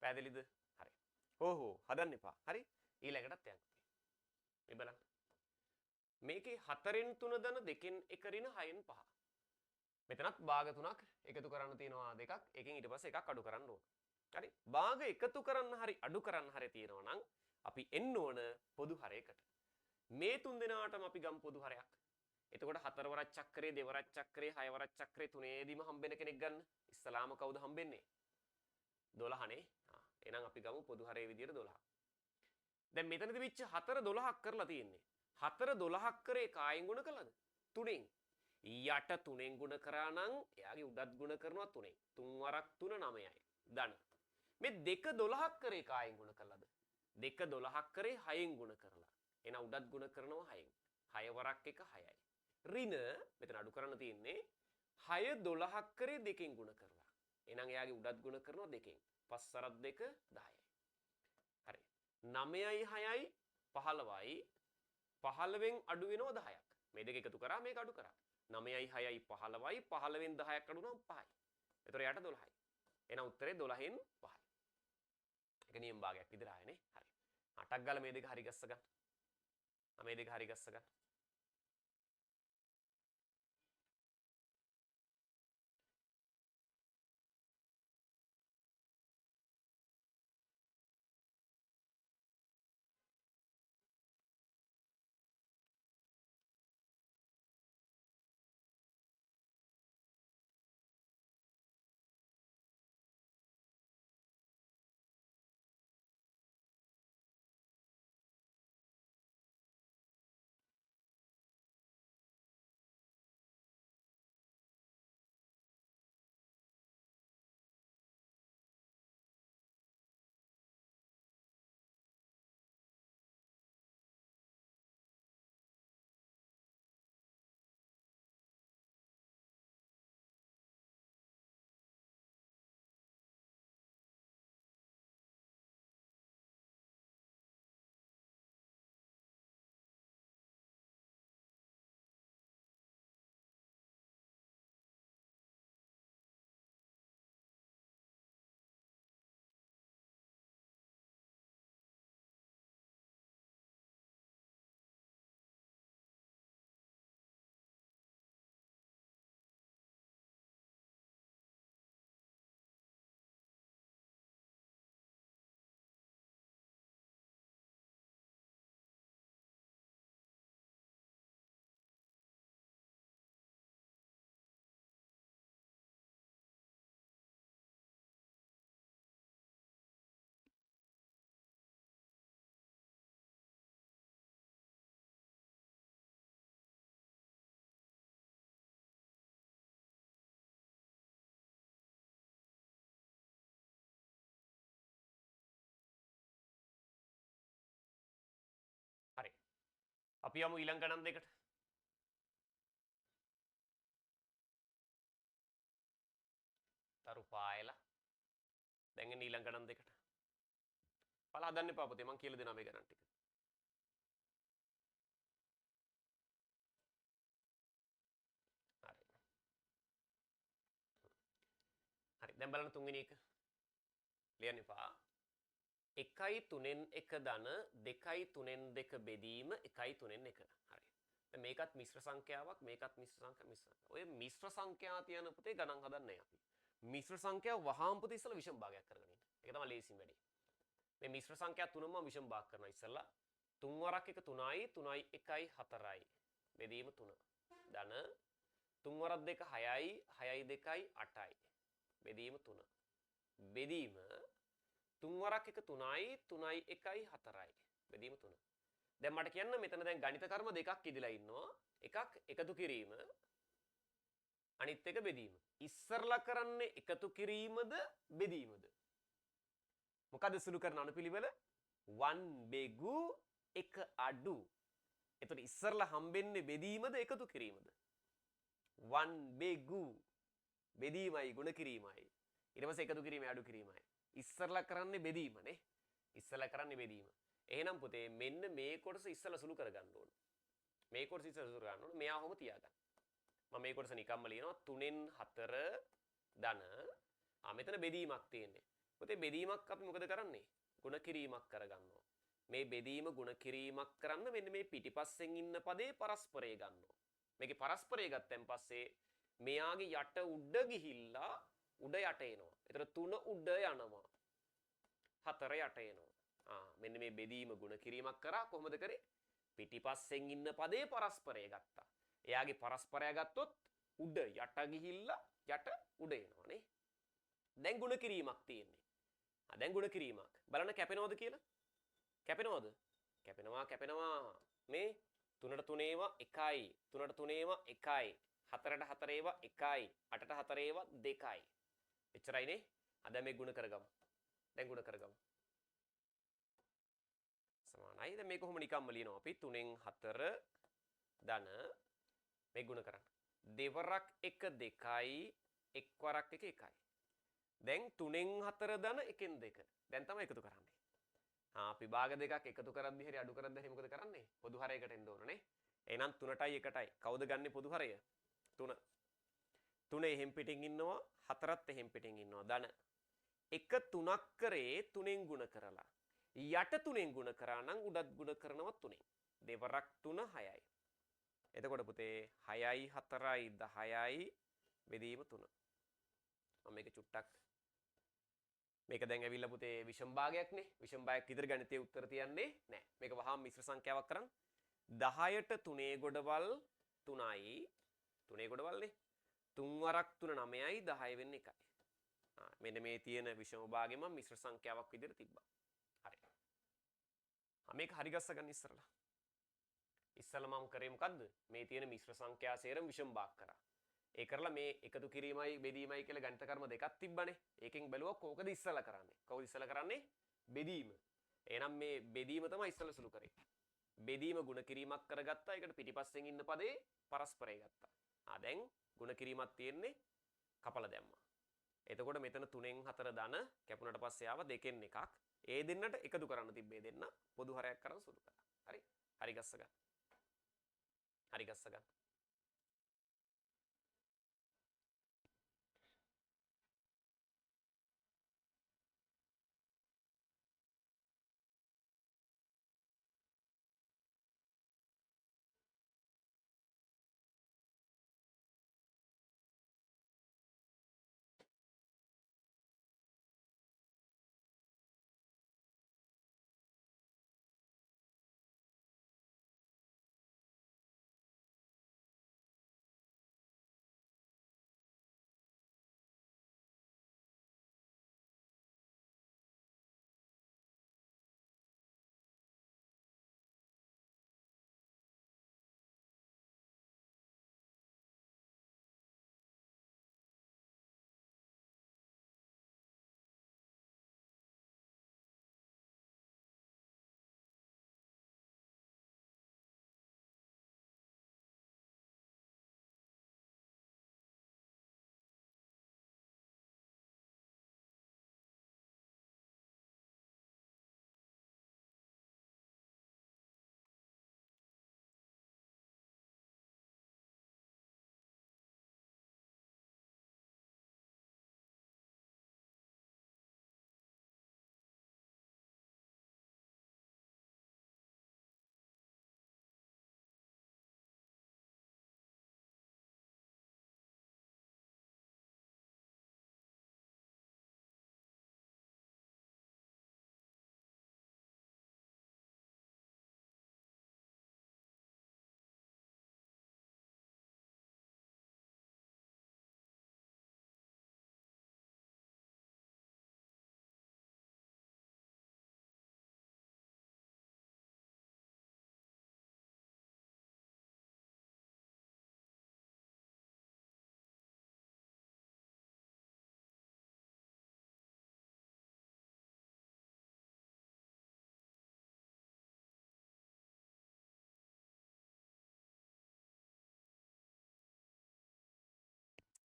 පැහැදිලිද? හරි. හෝ හදන්න එපා. හරි? ඊළඟටත් යන්න. මේ බලන්න. මේකේ 4න් 3 ධන 2න් 1 ඍණ 6න් 5. මෙතනත් භාග තුනක් එකතු කරන්න තියෙනවා දෙකක්. එකෙන් ඊට පස්සේ එකක් අඩු කරන්න ඕන. හරි. භාග එකතු කරන්න හරි අඩු කරන්න හරි තියෙනවා නම් අපි එන්න ඕන පොදු හරයකට. මේ තුන් දෙනාටම අපි ගමු පොදු හරයක්. එතකොට හතර වරක් චක්‍රේ, දෙවරක් චක්‍රේ, හය වරක් චක්‍රේ තුනේදීම හම්බෙන කෙනෙක් ගන්න. ඉස්සලාම කවුද හම්බෙන්නේ? 12 නේ. එහෙනම් අපි ගමු පොදු හරයේ විදියට 12. දැන් මෙතනදී විච්ච 4 12ක් කරලා තියෙන්නේ. 4 12ක් කරේ කායෙන් ගුණ කළාද? 3ෙන්. යට 3ෙන් ගුණ කරා නම් එයාගේ උඩත් ගුණ කරනවා 3ෙන්. 3 වරක් 3 9යි. ධන. මේ 2 12ක් කරේ කායෙන් ගුණ කළාද? 2 12ක් කරේ 6ෙන් ගුණ කරලා. එහෙනම් උඩත් ගුණ කරනවා 6ෙන්. 6 වරක් 1 6යි. ඍණ මෙතන අඩු කරන්න තියෙන්නේ 6 12ක් කරේ 2ෙන් ගුණ කරලා. එහෙනම් එයාගේ උඩත් ගුණ කරනවා 2ෙන්. 5 වරක් 2 10යි. හරි. 9යි 6යි 15යි 15න් අඩු වෙනවා 10ක්. මේ දෙක එකතු කරා මේක අඩු කරා. 9යි 6යි 15යි 15න් 10ක් අඩු වුණාම 5යි. ඒතර යට 12යි. එහෙනම් උත්තරේ 12න් 5යි. ඒක නියම භාගයක් විතර ආයනේ. හරි. 8ක් ගාලා මේ දෙක හරි ගස්ස ගන්න. මේ දෙක හරි ගස්ස ගන්න. හරි. අපි යමු ඊළඟ ගණන් දෙකට. තරු පායලා. දැන් එන්නේ ඊළඟ ගණන් දෙකට. බලලා හදන්න එපා පුතේ මං කියලා දෙනවා මේ ගණන් ටික. හරි. හරි. දැන් බලන්න තුන්වෙනි එක. ලියන්න එපා. 1යි 3න් 1 ධන 2යි 3න් 2 බෙදීම 1යි 3න් 1. හරි. දැන් මේකත් මිශ්‍ර සංඛ්‍යාවක් මේකත් මිශ්‍ර ඔය මිශ්‍ර සංඛ්‍යා තියන පුතේ ගණන් හදන්නේ අපි. මිශ්‍ර සංඛ්‍යාව වහාම පුතේ ඉස්සලා විෂම භාගයක් කරගෙන ඉන්න. ඒක තමයි ලේසිම වැඩේ. මේ මිශ්‍ර සංඛ්‍යා තුනම විෂම භාග කරනවා ඉස්සලා. 3 වරක් 1 3යි 3යි 1යි 4යි. බෙදීම 3. ධන 3 වරක් 2 6යි 6යි 2යි 8යි. බෙදීම 3. බෙදීම 3 වරක් 1 3යි 3යි 1යි 4යි. බෙදීම 3. දැන් මට කියන්න මෙතන දැන් ගණිත කර්ම දෙකක් ඉදලා ඉන්නවා. එකක් එකතු කිරීම අනිත් එක බෙදීම. ඉස්සරලා කරන්නේ එකතු කිරීමද බෙදීමද? මොකද සුළු කරන අනුපිළිවෙල 1 බෙගු 1 අඩු. එතකොට ඉස්සරලා හම්බෙන්නේ බෙදීමද එකතු කිරීමද? 1 බෙගු බෙදීමයි ගුණ කිරීමයි. ඊට පස්සේ එකතු කිරීමයි අඩු කිරීමයි. ඉස්සරලා කරන්නේ බෙදීමනේ. ඉස්සරලා කරන්නේ බෙදීම. එහෙනම් පුතේ මෙන්න මේ කොටස ඉස්සරලා සුළු කරගන්න ඕන. මේ කොටස ඉස්සරලා සුළු කරගන්න ඕන. මෙයා ඔහොම තියාගන්න. මම මේ කොටස නිකම්ම ලියනවා 3න් 4 ධන. මෙතන බෙදීමක් තියෙන්නේ. පුතේ බෙදීමක් අපි මොකද කරන්නේ? ගුණ කිරීමක් කරගන්නවා. මේ බෙදීම ගුණ කිරීමක් කරන්න මෙන්න මේ පිටිපස්සෙන් ඉන්න පදේ පරස්පරය ගන්නවා. මේකේ පරස්පරය ගත්තන් පස්සේ මෙයාගේ යට උඩ ගිහිල්ලා උඩ යට එනවා. ඒතර 3 උඩ යනවා. 4 යට එනවා. මෙන්න මේ බෙදීම ගුණ කිරීමක් කරා කොහොමද කරේ? පිටිපස්සෙන් ඉන්න පදේ පරස්පරය ගත්තා. එයාගේ පරස්පරය ගත්තොත් උඩ යට ගිහිල්ලා යට උඩ එනවනේ. දැන් ගුණ කිරීමක් තියෙන්නේ. දැන් ගුණ කිරීමක්. බලන්න කැපෙනවද කියලා? කැපෙනවද? කැපෙනවා. මේ 3ට 3 ඒවා 1යි. 3ට 3 ඒවා 1යි. 4ට 4 ඒවා 1යි. 8ට 4 ඒවා 2යි. එච්චරයිනේ. දැන් මේ ගුණ කරගමු. දැන් ගුණ කරගමු. සමානයි. දැන් මේක කොහොම නිකම්ම ලියනවා අපි 3න් 4 ධන මේ ගුණ කරන්න. දෙවරක් 1 2යි එක්වරක් 1 1යි. දැන් 3න් 4 ධන 1න් 2. දැන් තමයි එකතු කරන්නේ. අපි භාග දෙකක් එකතු කරද්දි හරි අඩු කරද්දි හරි මොකද කරන්නේ? පොදු හරයකට එන්න ඕනනේ. එහෙනම් 3ටයි 1ටයි. කවුද ගන්නෙ පොදු හරය? 3. 3 එහෙම් පිටින් ඉන්නවා 4ත් එහෙම් පිටින් ඉන්නවා ධන. 1 3ක් කරේ 3න් ගුණ කරලා. යට 3න් ගුණ කරා නම් උඩත් ගුණ කරනවා 3න්. දෙවරක් 3 6යි. එතකොට පුතේ 6යි 4යි 10යි බෙදීම 3. මම මේක චුට්ටක් මේක දැන් ඇවිල්ලා පුතේ විෂම භාගයක්නේ. විෂම භාගයක් ඉදිරි ගණිතයේ උත්තර තියන්නේ නැහැ. මේක වහාම මිශ්‍ර සංඛ්‍යාවක් කරන් 10ට 3 ගොඩවල් 3යි 3 ගොඩවල්නේ 3 වරක් 3 9යි 10 වෙන්නේ 1යි. මෙන්න මේ තියෙන විෂම භාගෙ මම මිශ්‍ර සංඛ්‍යාවක් විදිහට තිබ්බා. හරි. මේක හරි ගස්ස ගන්න ඉස්සරලා. ඉස්සෙල්ලා මම කරේ මොකද්ද? මේ තියෙන මිශ්‍ර සංඛ්‍යා සේරම විෂම භාග කරා. ඒ කරලා මේ එකතු කිරීමයි බෙදීමයි කියලා ගණිත කර්ම දෙකක් තිබ්බනේ. ඒකෙන් බැලුවා කොහොමද ඉස්සෙල්ලා කරන්නේ? කවුද ඉස්සෙල්ලා කරන්නේ? බෙදීම. එහෙනම් මේ බෙදීම තමයි ඉස්සෙල්ලා සුළු කරේ. බෙදීම ಗುಣ කිරීමක් කරගත්තා. ඒකට පිටිපස්සෙන් ඉන්න පදේ පරස්පරය ගත්තා. දැන් ಗುಣ කිරීමක් තියෙන්නේ කපලා දැම්මා. එතකොට මෙතන 3න් 4 ධන කැපුණට පස්සේ ආව 2න් එකක්. ඒ දෙන්නට එකතු කරන්න තිබ්බේ දෙන්න පොදු හරයක් කරන් සුළු කරා. හරි? හරි ගස්ස ගන්න. හරි ගස්ස ගන්න.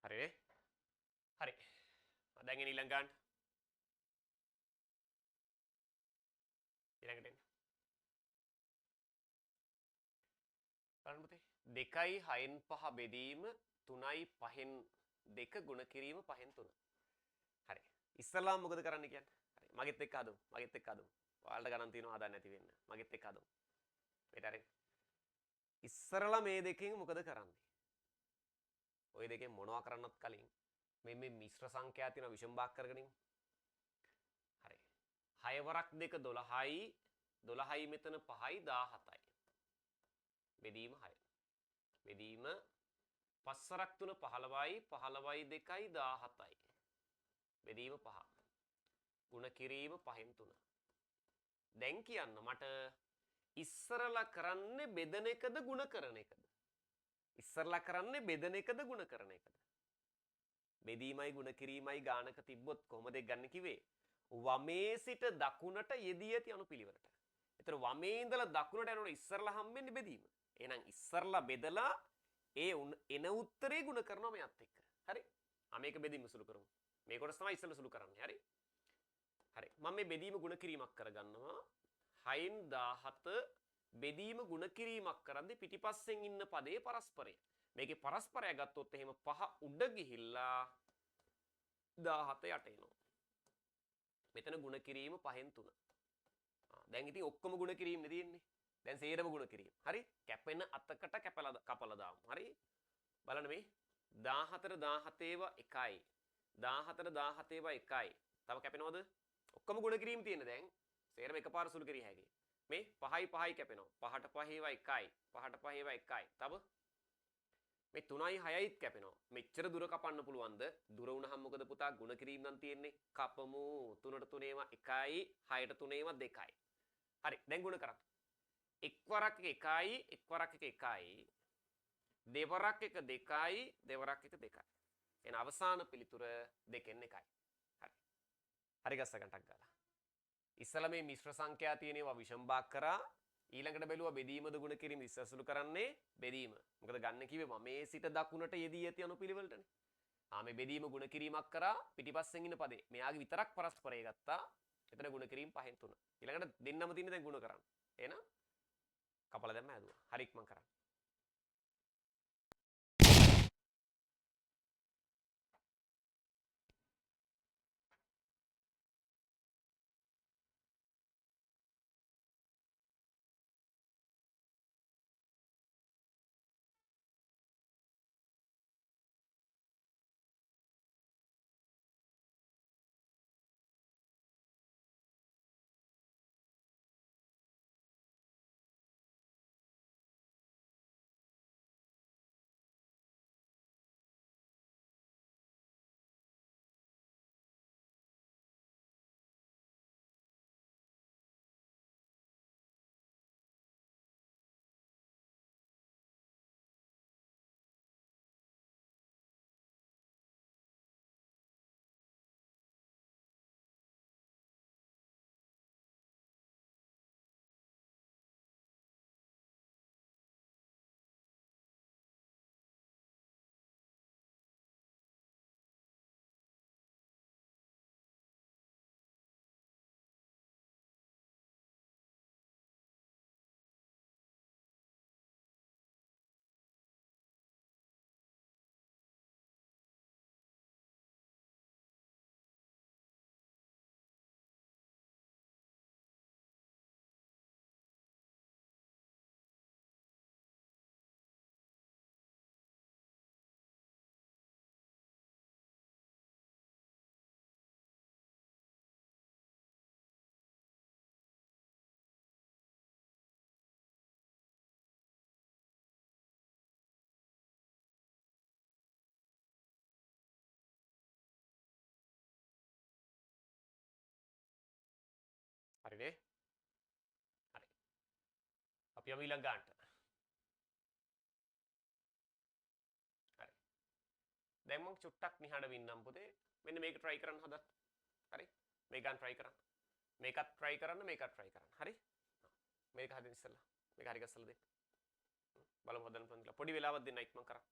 හරිනේ? හරි. දැන් එන ඊළඟ ගන්න. ඊළඟට එන්න. බලන්න පුතේ. 2යි 6න් 5 බෙදීම 3යි 5න් 2 ගුණ කිරීම 5න් 3. හරි. ඉස්සලාම මොකද කරන්න කියන්නේ? හරි. මගෙත් එක්ක හදමු. මගෙත් එක්ක හදමු. ඔයාලට ගණන් තියෙනවා හදන්න නැති වෙන්න. මගෙත් එක්ක හදමු. මේට හරි. ඉස්සරලා මේ දෙකෙන් මොකද කරන්නේ? ওই දෙකෙන් මොනවා කරන්නත් කලින් මේ මිශ්‍ර සංඛ්‍යා තියෙන විෂම භාග කරගෙන ඉමු. හරි. 6 වරක් 2 12යි 12යි මෙතන 5යි 17යි. බෙදීම 6. බෙදීම 5 වරක් 3 15යි 15යි 2යි 17යි. බෙදීම 5. ගුණ කිරීම 5න් 3. දැන් කියන්න මට ඉස්සරලා කරන්නේ බෙදන එකද ගුණ කරන එකද? ඉස්සරලා කරන්නේ බෙදන එකද ගුණ කරන එකද? බෙදීමයි ගුණ කිරීමයි ගානක තිබ්බොත් කොහොමද ඒක ගන්න කිව්වේ? වමේ සිට දකුණට යෙදී ඇති අනුපිළිවෙලට. ඒතර වමේ ඉඳලා දකුණට යනකොට ඉස්සරලා හම්බෙන්නේ බෙදීම. එහෙනම් ඉස්සරලා බෙදලා ඒ එන උත්තරේ ගුණ කරනවා මෙයත් එක්ක. හරි? මේක බෙදීම සුළු කරමු. මේ කොටස තමයි ඉස්සරලා සුළු කරන්නේ. හරි? හරි. මම මේ බෙදීම ගුණ කිරීමක් කරගන්නවා. 6න් 17 බෙදීම ගුණ කිරීමක් කරද්දී පිටිපස්සෙන් ඉන්න පදේ පරස්පරය. මේකේ පරස්පරය ගත්තොත් එහෙම 5 උඩ ගිහිල්ලා 17 යට එනවා. මෙතන ගුණ කිරීම 5න් 3. දැන් ඉතින් ඔක්කොම ගුණ කිරීම නේ තියෙන්නේ. දැන් සේරම ගුණ කිරීම. හරි? කැපෙන අතකට කපලා දාමු. හරි? බලන්න මේ 14 17ව 1යි. 14 17ව 1යි. තව කැපෙනවද? ඔක්කොම ගුණ කිරීම තියෙන දැන්. සේරම එකපාර සුළු කරිය හැකියි. මේ 5යි 5යි කැපෙනවා. 5ට 5ව 1යි. 5ට 5ව 1යි. තව මේ 3යි 6යිත් කැපෙනවා. මෙච්චර දුර කපන්න පුළුවන්ද? දුර වුණාම මොකද පුතා ගුණ කිරීම නම් තියෙන්නේ. කපමු. 3ට 3ව 1යි. 6ට 3ව 2යි. හරි. දැන් ගුණ කරා. එක් වරක් එක 1යි. එක් වරක් එක 1යි. දෙවරක් එක 2යි. දෙවරක් එක 2යි. එන අවසාන පිළිතුර 2න් 1යි. හරි. හරි ගස්ස ගන්නටක් ගාලා. ඉස්සලා මේ මිශ්‍ර සංඛ්‍යා තියෙනවා විෂම භාග කරා. ඊළඟට බැලුවා බෙදීමද ගුණ කිරීම ඉස්සසුළු කරන්නේ බෙදීම. මොකද ගන්න කිව්වේ මම මේ සිට දකුණට යෙදී ඇති අනුපිළිවෙලටනේ. මේ බෙදීම ගුණ කිරීමක් කරා පිටිපස්සෙන් ඉන්න පදේ. මෙයාගේ විතරක් පරස්පරය ගත්තා. එතන ගුණ කිරීම 5න් 3. ඊළඟට දෙන්නම තියෙන දැන් ගුණ කරන්න. එහෙනම් කපලා දැම්ම හැදුවා. හරි ඉක්මන් කරන්න. හරිනේ? හරි. අපි යමු ඊළඟ ගන්නට. හරි. දැන් මම චුට්ටක් නිහඬ වෙන්නම් පුතේ. මෙන්න මේක try කරන්න හදන්න. හරි? මේක ගන්න try කරන්න. මේකත් try කරන්න මේකත් try කරන්න. හරි? මේක හදින් ඉස්සලා. මේක හරි ගස්සලා දෙන්න. බලමු හදන්න පුළුවන් කියලා. පොඩි වෙලාවක් දෙන්න ඉක්මන් කරා.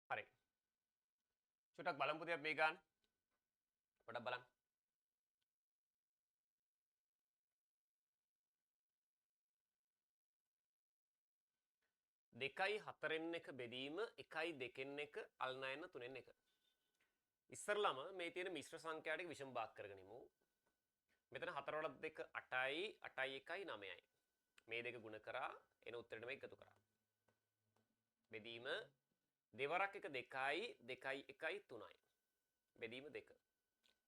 හරි. චුට්ටක් බලමු පුතේ මේ ගන්න. පොඩ්ඩක් බලන්න. දෙකයි හතරෙන් එක බෙදීම එකයි දෙකෙන් එක අල්නයන තුනෙන් එක. ඉස්සරලම මේ තියෙන මිශ්‍ර සංඛ්‍යා ටික විෂම භාග කරගෙන ඉමු. මෙතන 4 වලත් 2 8යි 8යි 1යි 9යි. මේ දෙක ගුණ කරා එන උත්තරෙටම එකතු කරා. බෙදීම දෙවරක් එක 2යි 2යි 1යි 3යි. බෙදීම 2.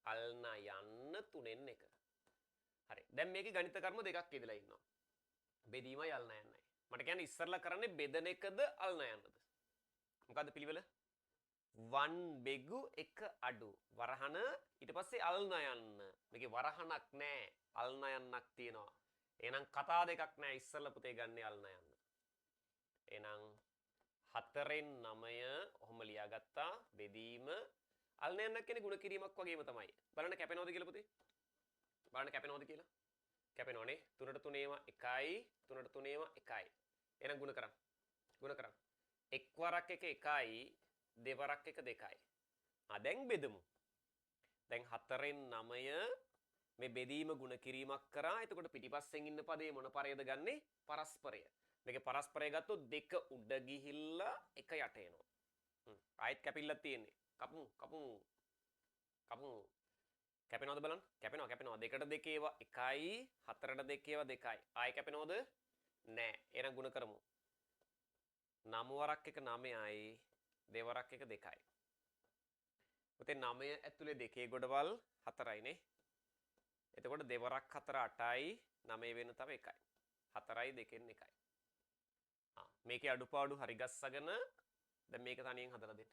අල්න යන්න 3න් 1. හරි. දැන් මේකේ ගණිත කර්ම දෙකක් ඉදලා ඉන්නවා. බෙදීමයි අල්න යන්නයි. මට කියන්නේ ඉස්සරලා කරන්නේ බෙදන එකද අල්න යන්නද? මොකද්ද පිළිවෙල? 1 බෙගු 1 අඩු. වරහන ඊට පස්සේ අල්න යන්න. මේකේ වරහනක් නැහැ. අල්න යන්නක් තියෙනවා. එහෙනම් කතා දෙකක් නැහැ. ඉස්සරලා පුතේ ගන්නේ අල්න යන්න. එහෙනම් 4න් 9 ඔහොම ලියාගත්තා. බෙදීම අල්න යන්නක් කියන්නේ ಗುಣ කිරීමක් වගේම තමයි. බලන්න කැපෙනවද කියලා පුතේ? බලන්න කැපෙනවද කියලා? කැපෙනවනේ. 3ට 3ේම 1යි 3ට 3ේම 1යි. එහෙනම් ගුණ කරන්න. ගුණ කරන්න. එක් වරක් එක 1යි දෙවරක් එක 2යි. දැන් බෙදමු. දැන් 4න් 9 මේ බෙදීම ಗುಣ කිරීමක් කරා. එතකොට පිටිපස්සෙන් ඉන්න පදේ මොන පරයද ගන්නෙ? පරස්පරය. මේකේ පරස්පරය ගත්තොත් 2 උඩ ගිහිල්ලා 1 යට එනවා. ආයෙත් කැපිල්ලක් තියෙන්නේ. කපමු කපමු කපමු. කැපෙනවද බලන්න? කැපෙනවා කැපෙනවා. 2ට 2 ඒවා 1යි 4ට 2 ඒවා 2යි. ආයෙ කැපෙනවද? නෑ. එහෙනම් ගුණ කරමු. 9 වරක් එක 9යි දෙවරක් එක 2යි. පුතේ 9 ඇතුලේ 2 ගොඩවල් 4යි නේ. එතකොට දෙවරක් 4 8යි 9 වෙන තව 1යි. 4යි 2න් 1යි. මේකේ අඩුපාඩු හරි ගස්සගෙන දැන් මේක තනියෙන් හදලා දෙන්න.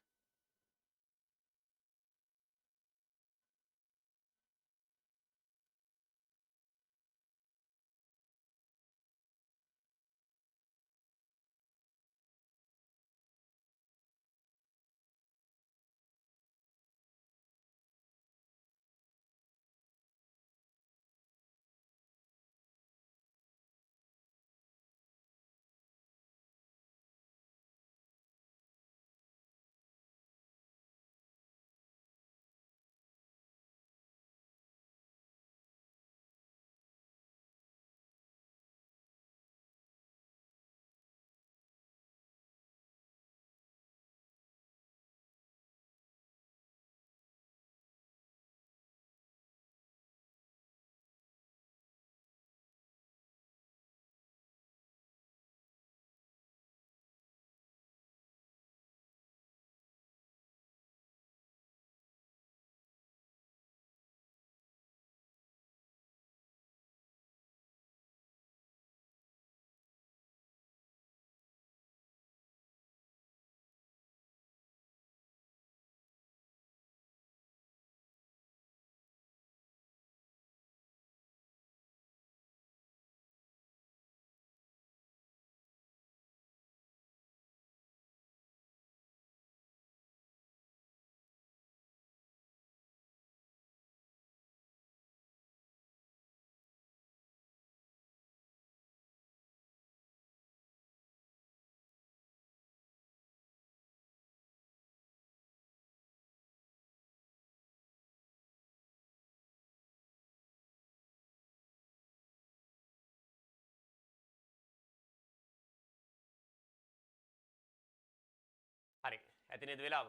හරි. ඇති නේද වෙලාව?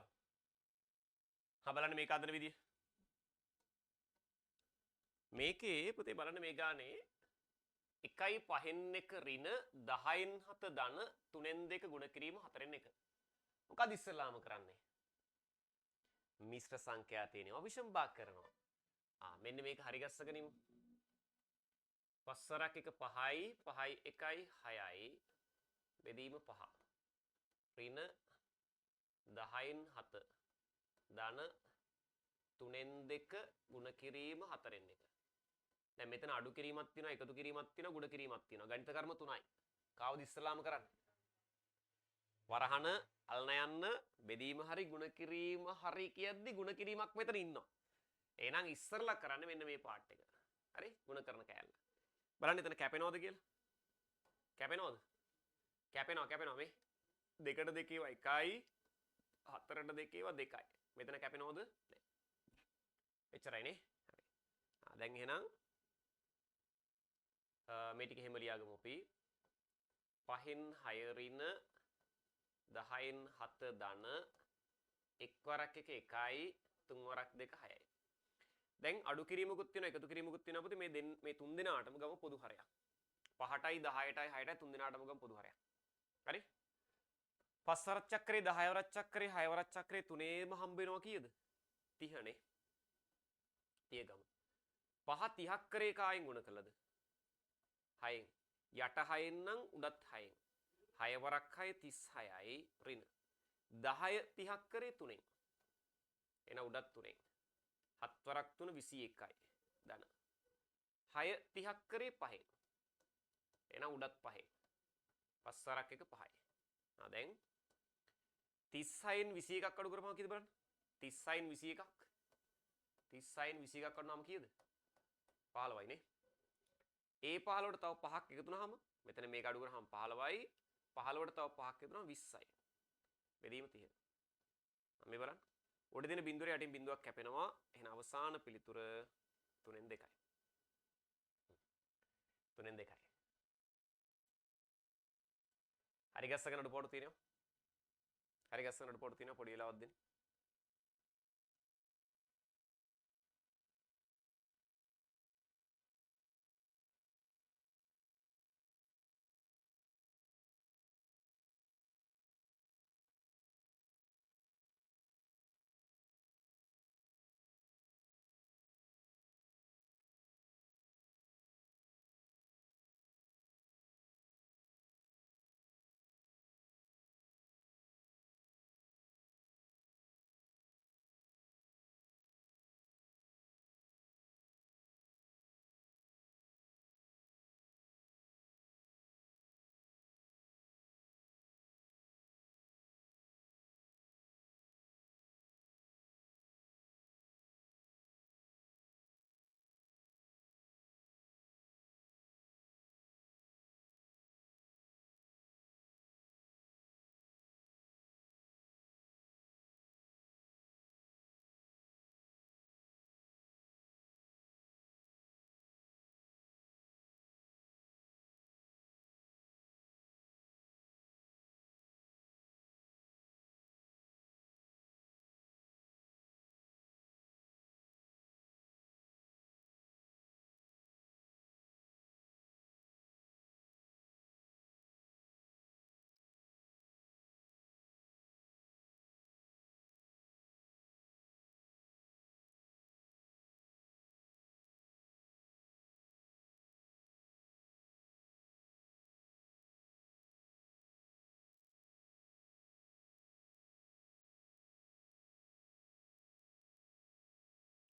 බලන්න මේක අදන විදිය. මේකේ පුතේ බලන්න මේ ගානේ 1යි 5න් 1 ඍණ 10න් 7 ධන 3න් 2 ගුණ කිරීම 4න් 1. මොකද ඉස්සෙල්ලාම කරන්නේ? මිශ්‍ර සංඛ්‍යා තියෙනවා විෂම භාග කරනවා. මෙන්න මේක හරි ගස්සගෙන ඉමු. පස්වරක් එක 5යි 5යි 1යි 6යි බෙදීම 5. ඍණ 10න් 7 ධන 3න් 2 ගුණ කිරීම 4න් 1. දැන් මෙතන අඩු කිරීමක් තියෙනවා එකතු කිරීමක් තියෙනවා ගුණ කිරීමක් තියෙනවා. ගණිත කර්ම 3යි. කාවද ඉස්සලාම කරන්නේ? වරහන අල්න යන්න බෙදීම හරි ගුණ කිරීම හරි කියද්දි ගුණ කිරීමක් මෙතන ඉන්නවා. එහෙනම් ඉස්සරලා කරන්නේ මෙන්න මේ පාර්ට් එක. හරි? ගුණ කරන කෑල්ල. බලන්න එතන කැපෙනවද කියලා? කැපෙනවද? කැපෙනවා මේ. 2ට 2 ඒවා 1යි 4ට 2 ඒවා 2යි. මෙතන කැපෙනවද? නැහැ. එච්චරයිනේ. හරි. දැන් එහෙනම් මේ ටික එහෙම ලියාගමු අපි. 5න් 6 රින 10න් 7 ධන 1 වරක් 1 1යි 3 වරක් 2 6යි. දැන් අඩු කිරීමකුත් තියෙනවා එකතු කිරීමකුත් තියෙනවා පුතේ මේ තුන් දෙනාටම ගම පොදු හරයක්. 5ටයි 10ටයි 6ටයි තුන් දෙනාටම ගම පොදු හරයක්. හරි? 5 වරක් චක්‍රේ 10 වරක් චක්‍රේ 6 වරක් චක්‍රේ තුනේම හම්බ වෙනවා කීයද? 30 නේ. 30 ගම. 5 30ක් කරේ කායෙන් ගුණ කළද? 6න්. යට 6න් නම් උඩත් 6න්. 6 වරක් 6 36යි ඍණ. 10 30ක් කරේ 3න්. එන උඩත් 3න්. 7 වරක් 3 21යි ධන. 6 30ක් කරේ 5න්. එන උඩත් 5න්. 5 වරක් 1 5යි. දැන් 36න් 21ක් අඩු කරපුවම කීයද බලන්න? 36න් 21ක් 36න් 21ක් අඩුනම කීයද? 15යි නේ. ඒ 15ට තව 5ක් එකතු වුනහම මෙතන මේක අඩු කරාම 15යි 15ට තව 5ක් එකතු වුනහම 20යි. බෙදීම 30. මේ බලන්න. උඩ දෙන බිඳුවේ යටින් බිඳුවක් කැපෙනවා. එහෙනම් අවසාන පිළිතුර 3න් 2යි. 3න් 2යි. හරි ගස්සගෙන අඩුපාඩු තියෙනවා. හරි ගස්සගෙන අඩුපාඩු තියෙනවා පොඩි වෙලාවක් දෙන්න.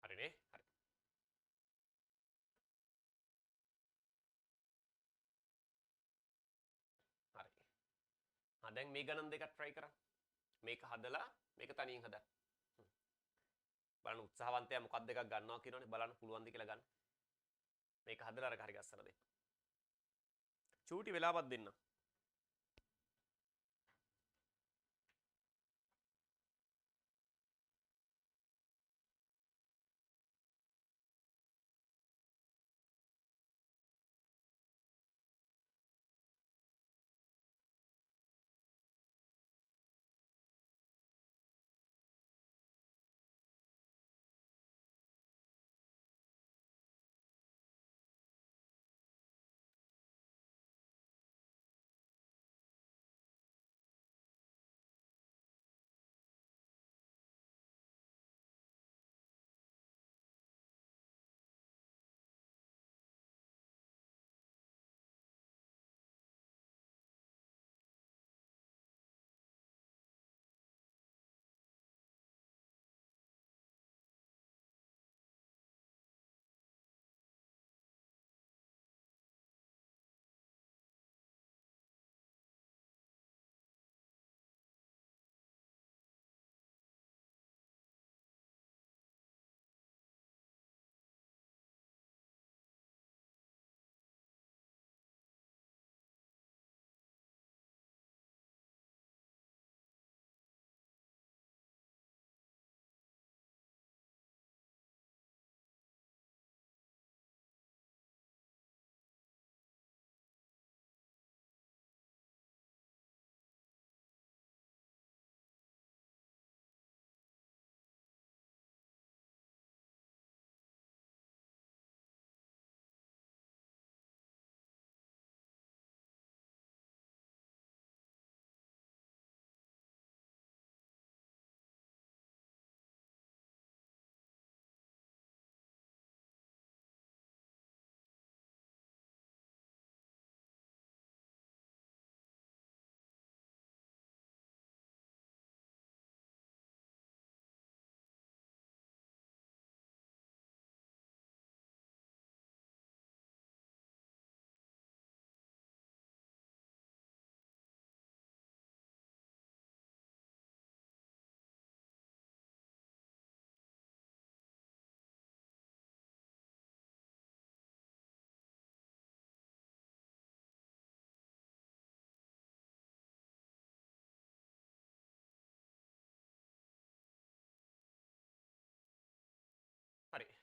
හරිනේ. හරි. හරි. දැන් මේ ගණන් දෙකක් try කරන්න. මේක හදලා මේක තනියෙන් හදන්න. බලන්න උත්සාහවන්තයා මොකක්ද එකක් ගන්නවා කියනවනේ බලන්න පුළුවන්ද කියලා ගන්න. මේක හදලා අර හරි ගස්සලා දෙන්න. චූටි වෙලාවක් දෙන්න.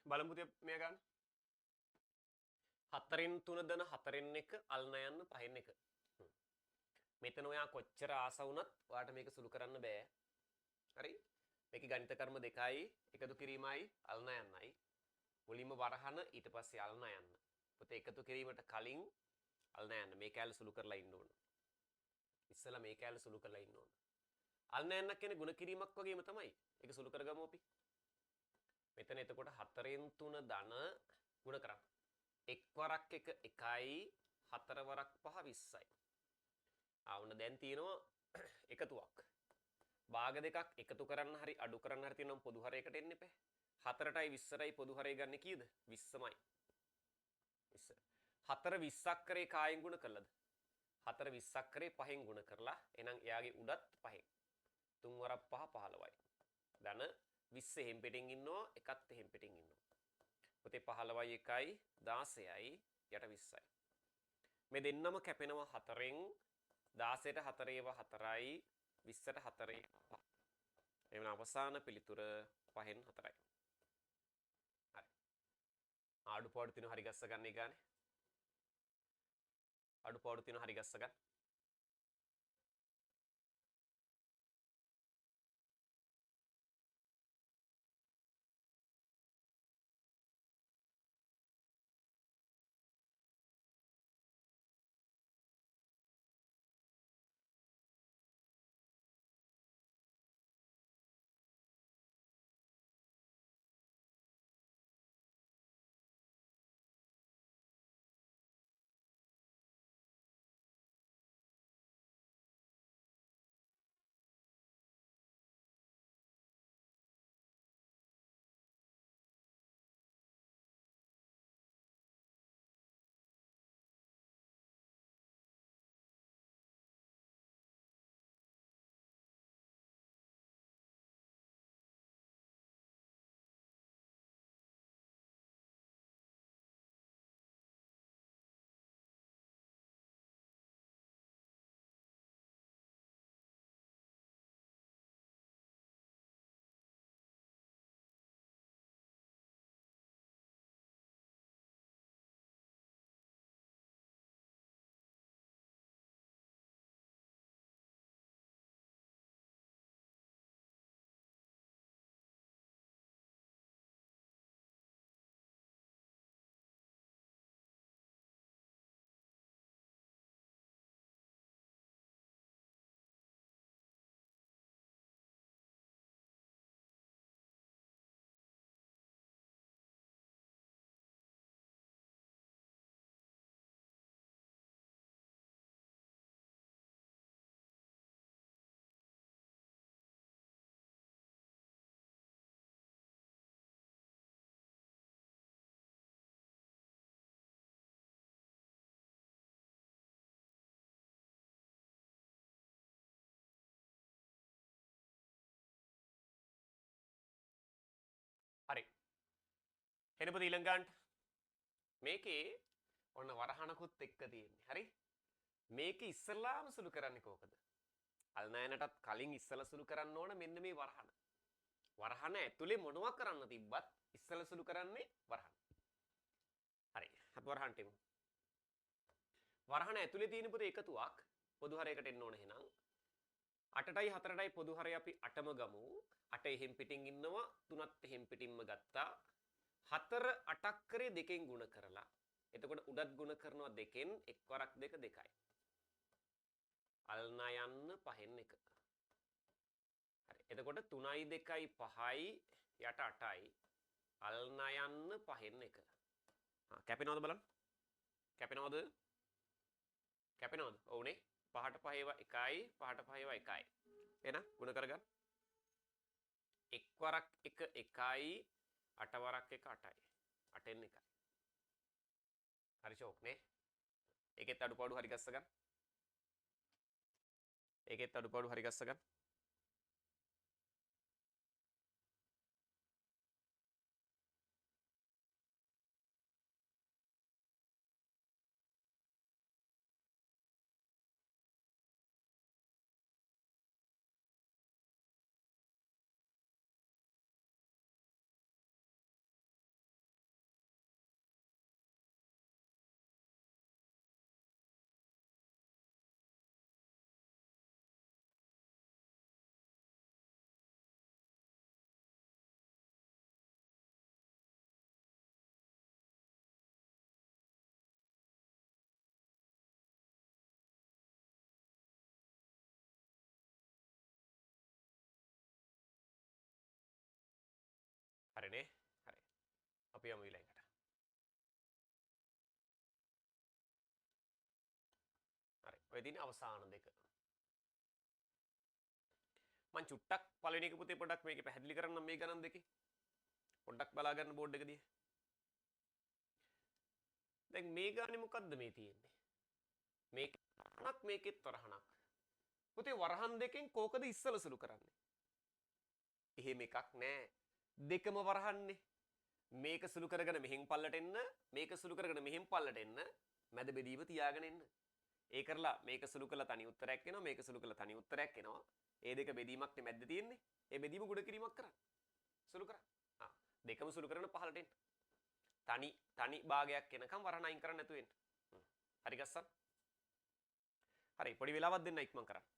බලමු පුතේ මෙයා ගන්න. 4න් 3 දන 4න් 1 අල්න යන්න 5න් 1. මෙතන ඔයා කොච්චර ආස වුණත් ඔයාට මේක සුළු කරන්න බෑ. හරි? මේකේ ගණිත කර්ම දෙකයි එකතු කිරීමයි අල්න යන්නයි. මුලින්ම වරහන ඊට පස්සේ අල්න යන්න. පුතේ එකතු කිරීමට කලින් අල්න යන්න මේ කැලේ සුළු කරලා ඉන්න ඕන. ඉස්සලා මේ කැලේ සුළු කරලා ඉන්න ඕන. අල්න යන්න කියන්නේ ಗುಣ කිරීමක් වගේම තමයි. ඒක සුළු කරගමු අපි. මෙතන එතකොට 4න් 3 ධන ಗುಣ කරන්න. එක් වරක් එක 1යි 4 වරක් 5 20යි. ආවන දැන් තියෙනවා එකතුවක්. භාග දෙකක් එකතු කරන්න හරි අඩු කරන්න හරි තියෙනවා පොදු හරයකට එන්න එපා. 4ටයි 20ටයි පොදු හරය ගන්න කීයද? 20මයි. 20. 4 20ක් කරේ කායෙන් ගුණ කළාද? 4 20ක් කරේ 5න් ගුණ කරලා එහෙනම් එයාගේ උඩත් 5න්. 3 වරක් 5 15යි. ධන 20 එහෙම් පිටින් ඉන්නවා එකත් එහෙම් පිටින් ඉන්නවා. පුතේ 15යි 1යි 16යි යට 20යි. මේ දෙන්නම කැපෙනවා 4න් 16ට 4 ඒවා 4යි 20ට 4 ඒවා 5. එවන අවසාන පිළිතුර 5න් 4යි. හරි. අඩුපාඩු තිනු හරි ගස්ස ගන්න එක ගානේ. අඩුපාඩු තිනු හරි ගස්ස ගන්න. හරි. එනපොත ඊළඟ ගන්නට. මේකේ ඔන්න වරහනකුත් එක්ක තියෙන්නේ. හරි? මේක ඉස්සල්ලාම සුළු කරන්නේ කොහොමද? අල්නයනටත් කලින් ඉස්සලා සුළු කරන්න ඕන මෙන්න මේ වරහන. වරහන ඇතුලේ මොනවා කරන්න තිබ්බත් ඉස්සලා සුළු කරන්නේ වරහන. හරි. අපි වරහනට එමු. වරහන ඇතුලේ තියෙන පොත එකතුවක් පොදු හරයකට එන්න ඕන එහෙනම් 8ටයි 4ටයි පොදු හරය අපි 8ම ගමු. 8 එහෙම් පිටින් ඉන්නවා 3ත් එහෙම් පිටින්ම ගත්තා. 4 8ක් කරේ දෙකෙන් ගුණ කරලා. එතකොට උඩත් ගුණ කරනවා දෙකෙන් එක් වරක් දෙක දෙකයි. අල්නා යන්න 5න් 1. හරි. එතකොට 3යි 2යි 5යි යට 8යි. අල්නා යන්න 5න් 1. කැපෙනවද බලන්න? කැපෙනවද? කැපෙනවද? ඔව්නේ. 5ට 5 ඒවා 1යි 5ට 5 ඒවා 1යි. එහෙනම් ගුණ කරගන්න. එක් වරක් 1 1යි 8 වරක් 1 8යි. 8න් 1යි. හරි ෂෝක් නේ. ඒකෙත් අඩුපාඩු හරි ගස්ස ගන්න. ඒකෙත් අඩුපාඩු හරි ගස්ස ගන්න. අපි යමු ඊළඟට. හරි. ඔය තියෙන අවසාන දෙක. මං චුට්ටක් පළවෙනි එක පුතේ පොඩ්ඩක් මේක පැහැදිලි කරන්නම් මේ ගණන් දෙකේ. පොඩ්ඩක් බලා ගන්න බෝඩ් එක දිහා. දැන් මේ ගානේ මොකද්ද මේ තියෙන්නේ? මේකෙත් වරහණක්. පුතේ වරහන් දෙකෙන් කෝකද ඉස්සල සුළු කරන්නේ? එහෙම එකක් නෑ. දෙකම වරහන්නේ. මේක සුළු කරගෙන මෙහෙන් පල්ලට එන්න, මේක සුළු කරගෙන මෙහෙන් පල්ලට එන්න, මැද බෙදීම තියාගෙන එන්න. ඒ කරලා මේක සුළු කරලා තනි උත්තරයක් එනවා, මේක සුළු කරලා තනි උත්තරයක් එනවා. ඒ දෙක බෙදීමක් නේ මැද්ද තියෙන්නේ. ඒ බෙදීම ගුණ කිරීමක් කරන්න. සුළු කරන්න. දෙකම සුළු කරගෙන පහලට එන්න. තනි භාගයක් එනකම් වරහන් අයින් කරන්න නැතුව එන්න. හරි ගස්සන්. හරි පොඩි වෙලාවක් දෙන්න ඉක්මන් කරන්න.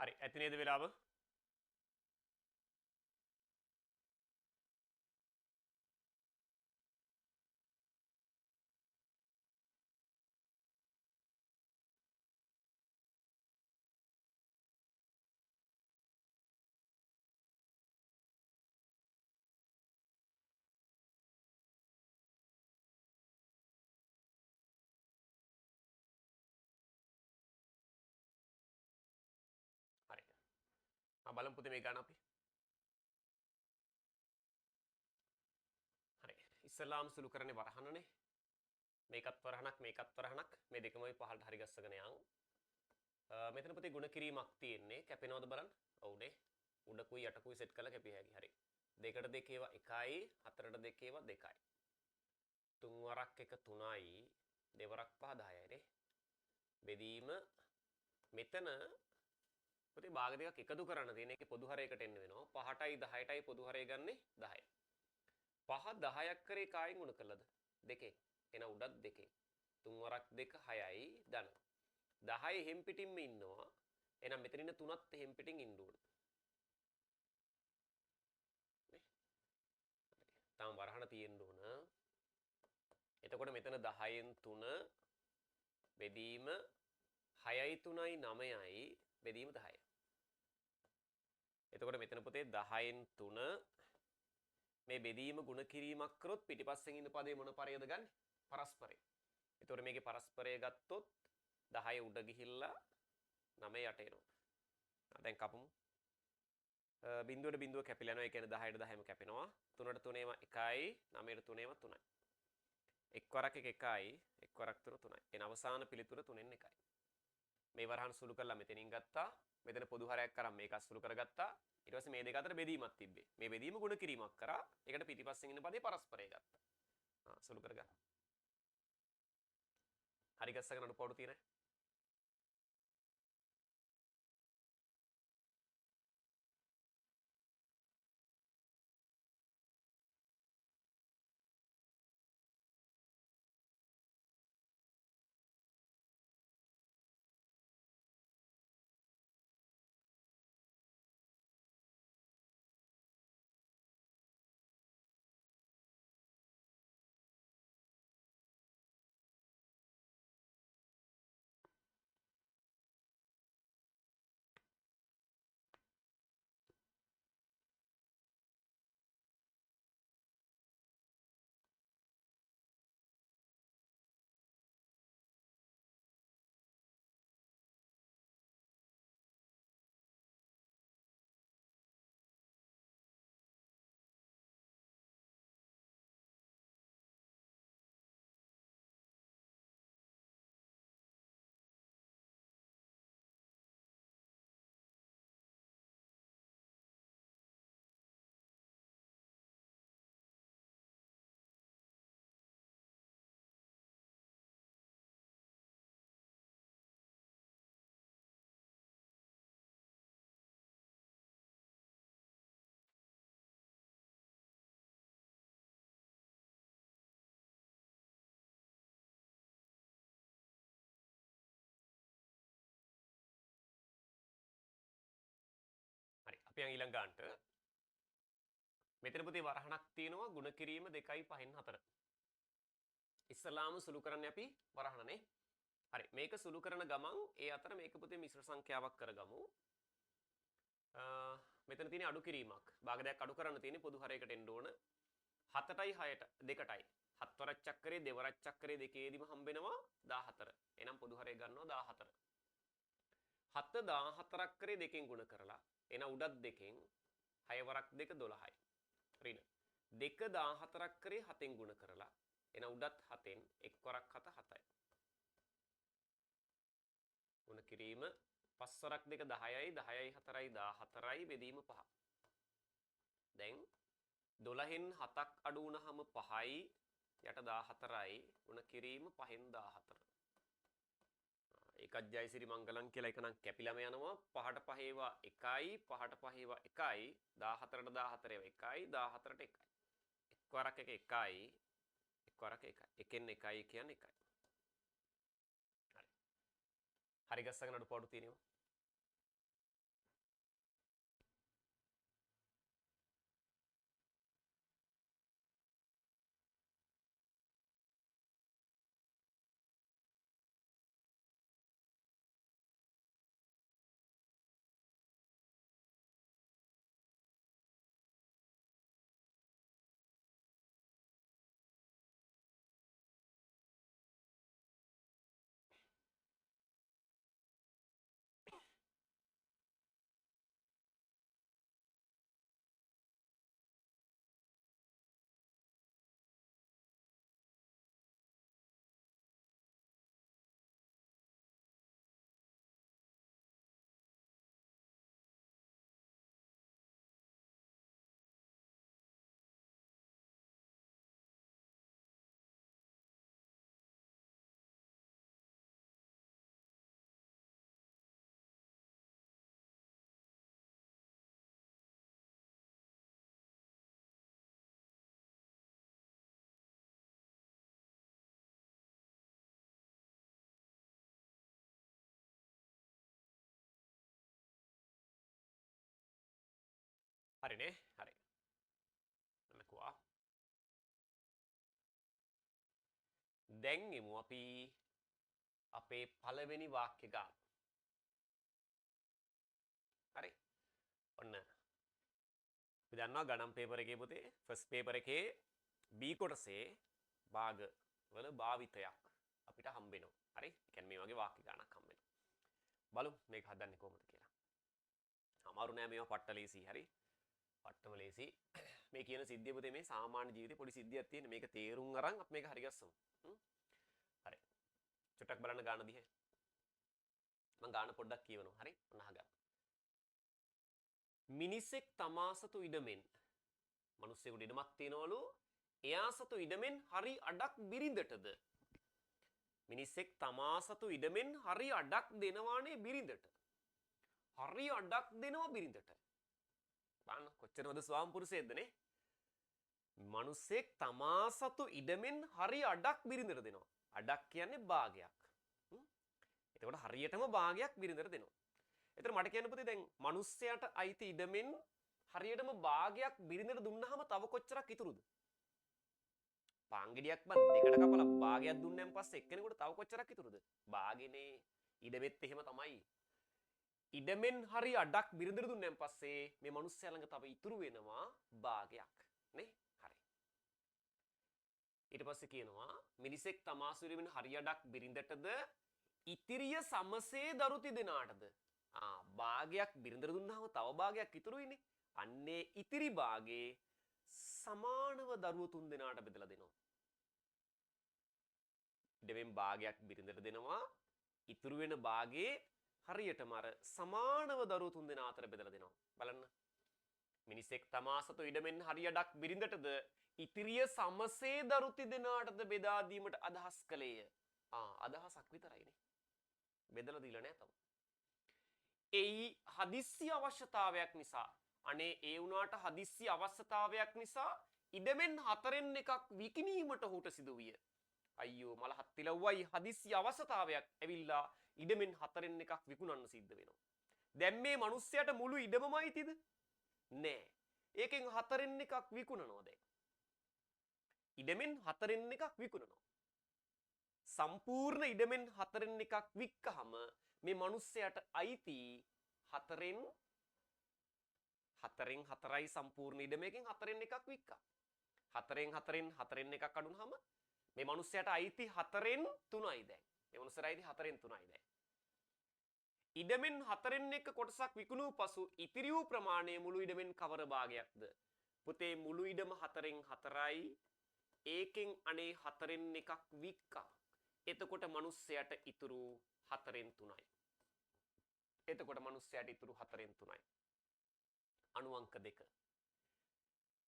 හරි ඇති නේද වෙලාව? හරි. බලමු පුතේ මේ ගන්න අපි. හරි. ඉස්සලාම් සුළු කරන්නේ වරහනනේ. මේකත් වරහනක් මේකත් වරහනක් මේ දෙකම ওই පහළට හරි ගස්සගෙන යන්. මෙතන පුතේ ಗುಣ කිරීමක් තියෙන්නේ. කැපෙනවද බලන්න. ඔව් නේ. උඩකුයි යටකුයි සෙට් කරලා කැපිය හැකි. හරි. දෙකට දෙකේව 1යි, හතරට දෙකේව 2යි. තුන් වරක් එක 3යි, දෙවරක් පහ 10යි නේ. බෙදීම මෙතන පුතේ භාග දෙකක් එකතු කරන්න තියෙන එකේ පොදු හරයකට එන්න වෙනවා. 5ටයි 10ටයි පොදු හරය ගන්නේ 10යි. 5 10ක් කරේ කායෙන් ගුණ කළාද? දෙකෙන්. එන උඩත් දෙකෙන්. 3 වරක් 2 6යි ධන. 10 එහෙම් පිටින්ම ඉන්නවා. එහෙනම් මෙතන ඉන්න 3ත් එහෙම් පිටින් ඉන්න ඕන. නේ? තාම වරහන තියෙන්න ඕන. එතකොට මෙතන 10න් 3 බෙදීම 6යි 3යි 9යි බෙදීම 10යි. එතකොට මෙතන පුතේ 10න් 3 මේ බෙදීම ගුණ කිරීමක් කරොත් පිටිපස්සෙන් ඉන්න පදේ මොන පරයද ගන්න? පරස්පරය. එතකොට මේකේ පරස්පරය ගත්තොත් 10 උඩ ගිහිල්ලා 9 යට එනවා. දැන් කපමු. බිඳුවට බිඳුව කැපිලා යනවා. ඒ කියන්නේ 10ට 10ම කැපෙනවා. 3ට 3ේම 1යි, 9ට 3ේම 3යි. එක් වරක් එක 1යි, එක් වරක් 3 3යි. එන අවසාන පිළිතුර 3න් 1යි. මේ වරහන් සුළු කරලා මෙතනින් ගත්තා. මෙතන පොදු හරයක් කරන් මේක සුළු කරගත්තා. ඊට පස්සේ මේ දෙක අතර බෙදීමක් තිබ්බේ. මේ බෙදීම ගුණ කිරීමක් කරා. ඒකට පිටිපස්සෙන් ඉන්න පදේ පරස්පරය ගත්තා. සුළු කරගන්න. හරි ගස්සගෙන අඩුපාඩු තියෙන. හරි. අපි යන් ඊළඟ ගන්නට. මෙතන පුතේ වරහණක් තියෙනවා ගුණ කිරීම 2යි 5න් 4. ඉස්සලාම සුළු කරන්නේ අපි වරහණනේ. හරි. මේක සුළු කරන ගමන් ඒ අතර මේක පුතේ මිශ්‍ර සංඛ්‍යාවක් කරගමු. මෙතන තියෙන අඩු කිරීමක්. භාගයක් අඩු කරන්න තියෙන්නේ පොදු හරයකට එන්න ඕන. 7ටයි 6ට 2ටයි. 7 වරක් චක්‍රේ දෙවරක් චක්‍රේ දෙකේදීම හම්බෙනවා 14. එහෙනම් පොදු හරය ගන්නවා 14. 7 14ක් කරේ දෙකෙන් ගුණ කරලා එන උඩත් දෙකෙන් 6 වරක් 2 12යි. ඍණ 2 14ක් කරේ 7න් ගුණ කරලා එන උඩත් 7න් 1 වරක් 7 7යි. ගුණ කිරීම 5 වරක් 2 10යි 10යි 4යි 14යි බෙදීම 5. දැන් 12න් 7ක් අඩු වුණාම 5යි යට 14යි ගුණ කිරීම 5න් 14. ඒකත් ජයසිරි මංගලම් කියලා එක නම් කැපිලාම යනවා 5ට 5 ඒවා 1යි 5ට 5 ඒවා 1යි 14ට 14 ඒවා 1යි 14ට 1යි. එක් වරක් එක 1යි එක් වරක් 1යි. එකෙන් 1යි කියන්නේ 1යි. හරි. හරි ගස්සගෙන අඩුපාඩු තියෙනවා. හරිනේ හරි නමකුවා දැන් එමු අපි අපේ පළවෙනි වාක්‍ය ගාන හරි ඔන්න අපි දන්නවා ගණන් පේපර් එකේ පුතේ ෆස්ට් පේපර් එකේ B කොටසේ භාග වල භාවිතයක් අපිට හම්බ වෙනවා හරි ඒ කියන්නේ මේ වගේ වාක්‍ය ගානක් හම්බ වෙනවා බලමු මේක හදන්නේ කොහොමද කියලා අමාරු නෑ මේවා පට්ට ලේසි හරි පට්ටම ලේසි මේ කියන සිද්ධිය පුතේ මේ සාමාන්‍ය ජීවිතේ පොඩි සිද්ධියක් තියෙන මේක තේරුම් අරන් අපි මේක හරි ගස්සමු හරි චුට්ටක් බලන්න ගාන දිහා මම ගාන පොඩ්ඩක් කියවනවා හරි ඔන්න අහගන්න මිනිසෙක් තමා සතු ඉඩමෙන් මිනිස්සෙකුට ඉඩමක් තියනවලු එයා සතු ඉඩමෙන් හරි අඩක් බිරිඳටද මිනිසෙක් තමා සතු ඉඩමෙන් හරි අඩක් දෙනවානේ බිරිඳට හරි අඩක් දෙනවා බිරිඳට බලන්න කොච්චරද ස්වාම්පුරුෂයෙක්ද නේ මිනිසෙක් තමා සතු ඉඩමෙන් හරි අඩක් බිරිඳට දෙනවා අඩක් කියන්නේ භාගයක් එතකොට හරියටම භාගයක් බිරිඳට දෙනවා එතන මට කියන්න පුතේ දැන් මිනිස්සයාට අයිති ඉඩමෙන් හරියටම භාගයක් බිරිඳට දුන්නාම තව කොච්චරක් ඉතුරුද? පාංගිඩියක් බන් දෙකට කපලා භාගයක් දුන්නාන් පස්සේ එක්කෙනෙකුට තව කොච්චරක් ඉතුරුද? භාගෙනේ ඉඩමෙත් එහෙම තමයි. ඉඩමෙන් හරි අඩක් බිරිඳට දුන්නාන් පස්සේ මේ මිනිස්සයා ළඟ තව ඉතුරු වෙනවා භාගයක් නේ? හරි. ඊට පස්සේ කියනවා මිනිසෙක් තමා සුරිමින් හරි අඩක් බිරිඳටද ඉතිරිය සමසේ දරු තිදෙනාටද භාගයක් බිරිඳට දුන්නාම තව භාගයක් ඉතුරුයිනේ. අන්නේ ඉතිරි භාගේ සමානව දරුවෝ තුන් දෙනාට බෙදලා දෙනවා. ඉඩමෙන් භාගයක් බිරිඳට දෙනවා. ඉතුරු වෙන භාගේ හරියටම අර සමානව දරුවෝ තුන් දෙනා අතර බෙදලා දෙනවා. බලන්න. මිනිසෙක් තමා සතු ඉඩමෙන් හරියඩක් බිරිඳටද ඉතිරිය සමසේ දරු තිදෙනාටද බෙදා දීමට අදහස් කළේය. අදහසක් විතරයිනේ. බෙදලා දීලා නැහැ තව. ඒ හදිස්සි අවශ්‍යතාවයක් නිසා අනේ ඒ වුණාට හදිස්සි අවශ්‍යතාවයක් නිසා ඉඩමෙන් හතරෙන් එකක් විකිණීමට හුට සිදු විය. අයියෝ මල හත්තිලව්වයි හදිස්සි අවශ්‍යතාවයක් ඇවිල්ලා ඉඩමෙන් හතරෙන් එකක් විකුණන්න සිද්ධ වෙනවා. දැන් මේ මිනිස්සයාට මුළු ඉඩමම අයිතිද? නෑ. ඒකෙන් හතරෙන් එකක් විකුණනවා දැන්. ඉඩමෙන් හතරෙන් එකක් විකුණනවා. සම්පූර්ණ ඉඩමෙන් හතරෙන් එකක් වික්කහම මේ මිනිස්සයාට අයිති හතරෙන් හතරයි සම්පූර්ණ ඉඩමකින් හතරෙන් එකක් වික්කා. හතරෙන් එකක් අඩුනහම මේ මිනිස්සයාට අයිති හතරෙන් තුනයි දැන්. මේ මිනිස්සයාට අයිති හතරෙන් තුනයි දැන්. ඉඩමෙන් හතරෙන් එක කොටසක් විකුණු පසු ඉතිරි වූ ප්‍රමාණය මුළු ඉඩමෙන් කවර භාගයක්ද? පුතේ මුළු ඉඩම හතරෙන් හතරයි. ඒකෙන් අනේ හතරෙන් එකක් වික්කා. එතකොට මිනිස්සයාට ඉතුරු හතරෙන් තුනයි. එතකොට මිනිස්සයාට ඉතුරු හතරෙන් තුනයි. අණු අංක 2.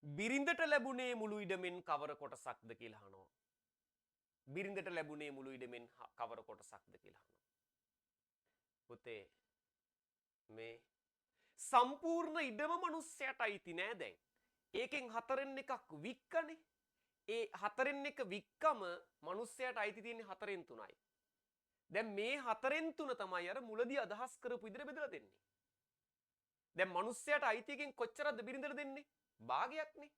බිරිඳට ලැබුණේ මුළු ඉඩමෙන් කවර කොටසක්ද කියලා අහනවා. බිරිඳට ලැබුණේ මුළු ඉඩමෙන් කවර කොටසක්ද කියලා අහනවා. පුතේ මේ සම්පූර්ණ ඉඩම මිනිස්සයාට අයිති නෑ දැන්. ඒකෙන් හතරෙන් එකක් වික්කනේ. ඒ හතරෙන් එක වික්කම මිනිස්සයාට අයිති තියෙන්නේ හතරෙන් තුනයි. දැන් මේ හතරෙන් තුන තමයි අර මුලදී අදහස් කරපු විදිහට බෙදලා දෙන්නේ. දැන් මිනිස්සයාට අයිතියකින් කොච්චරද බිරිඳට දෙන්නේ? භාගයක්නේ.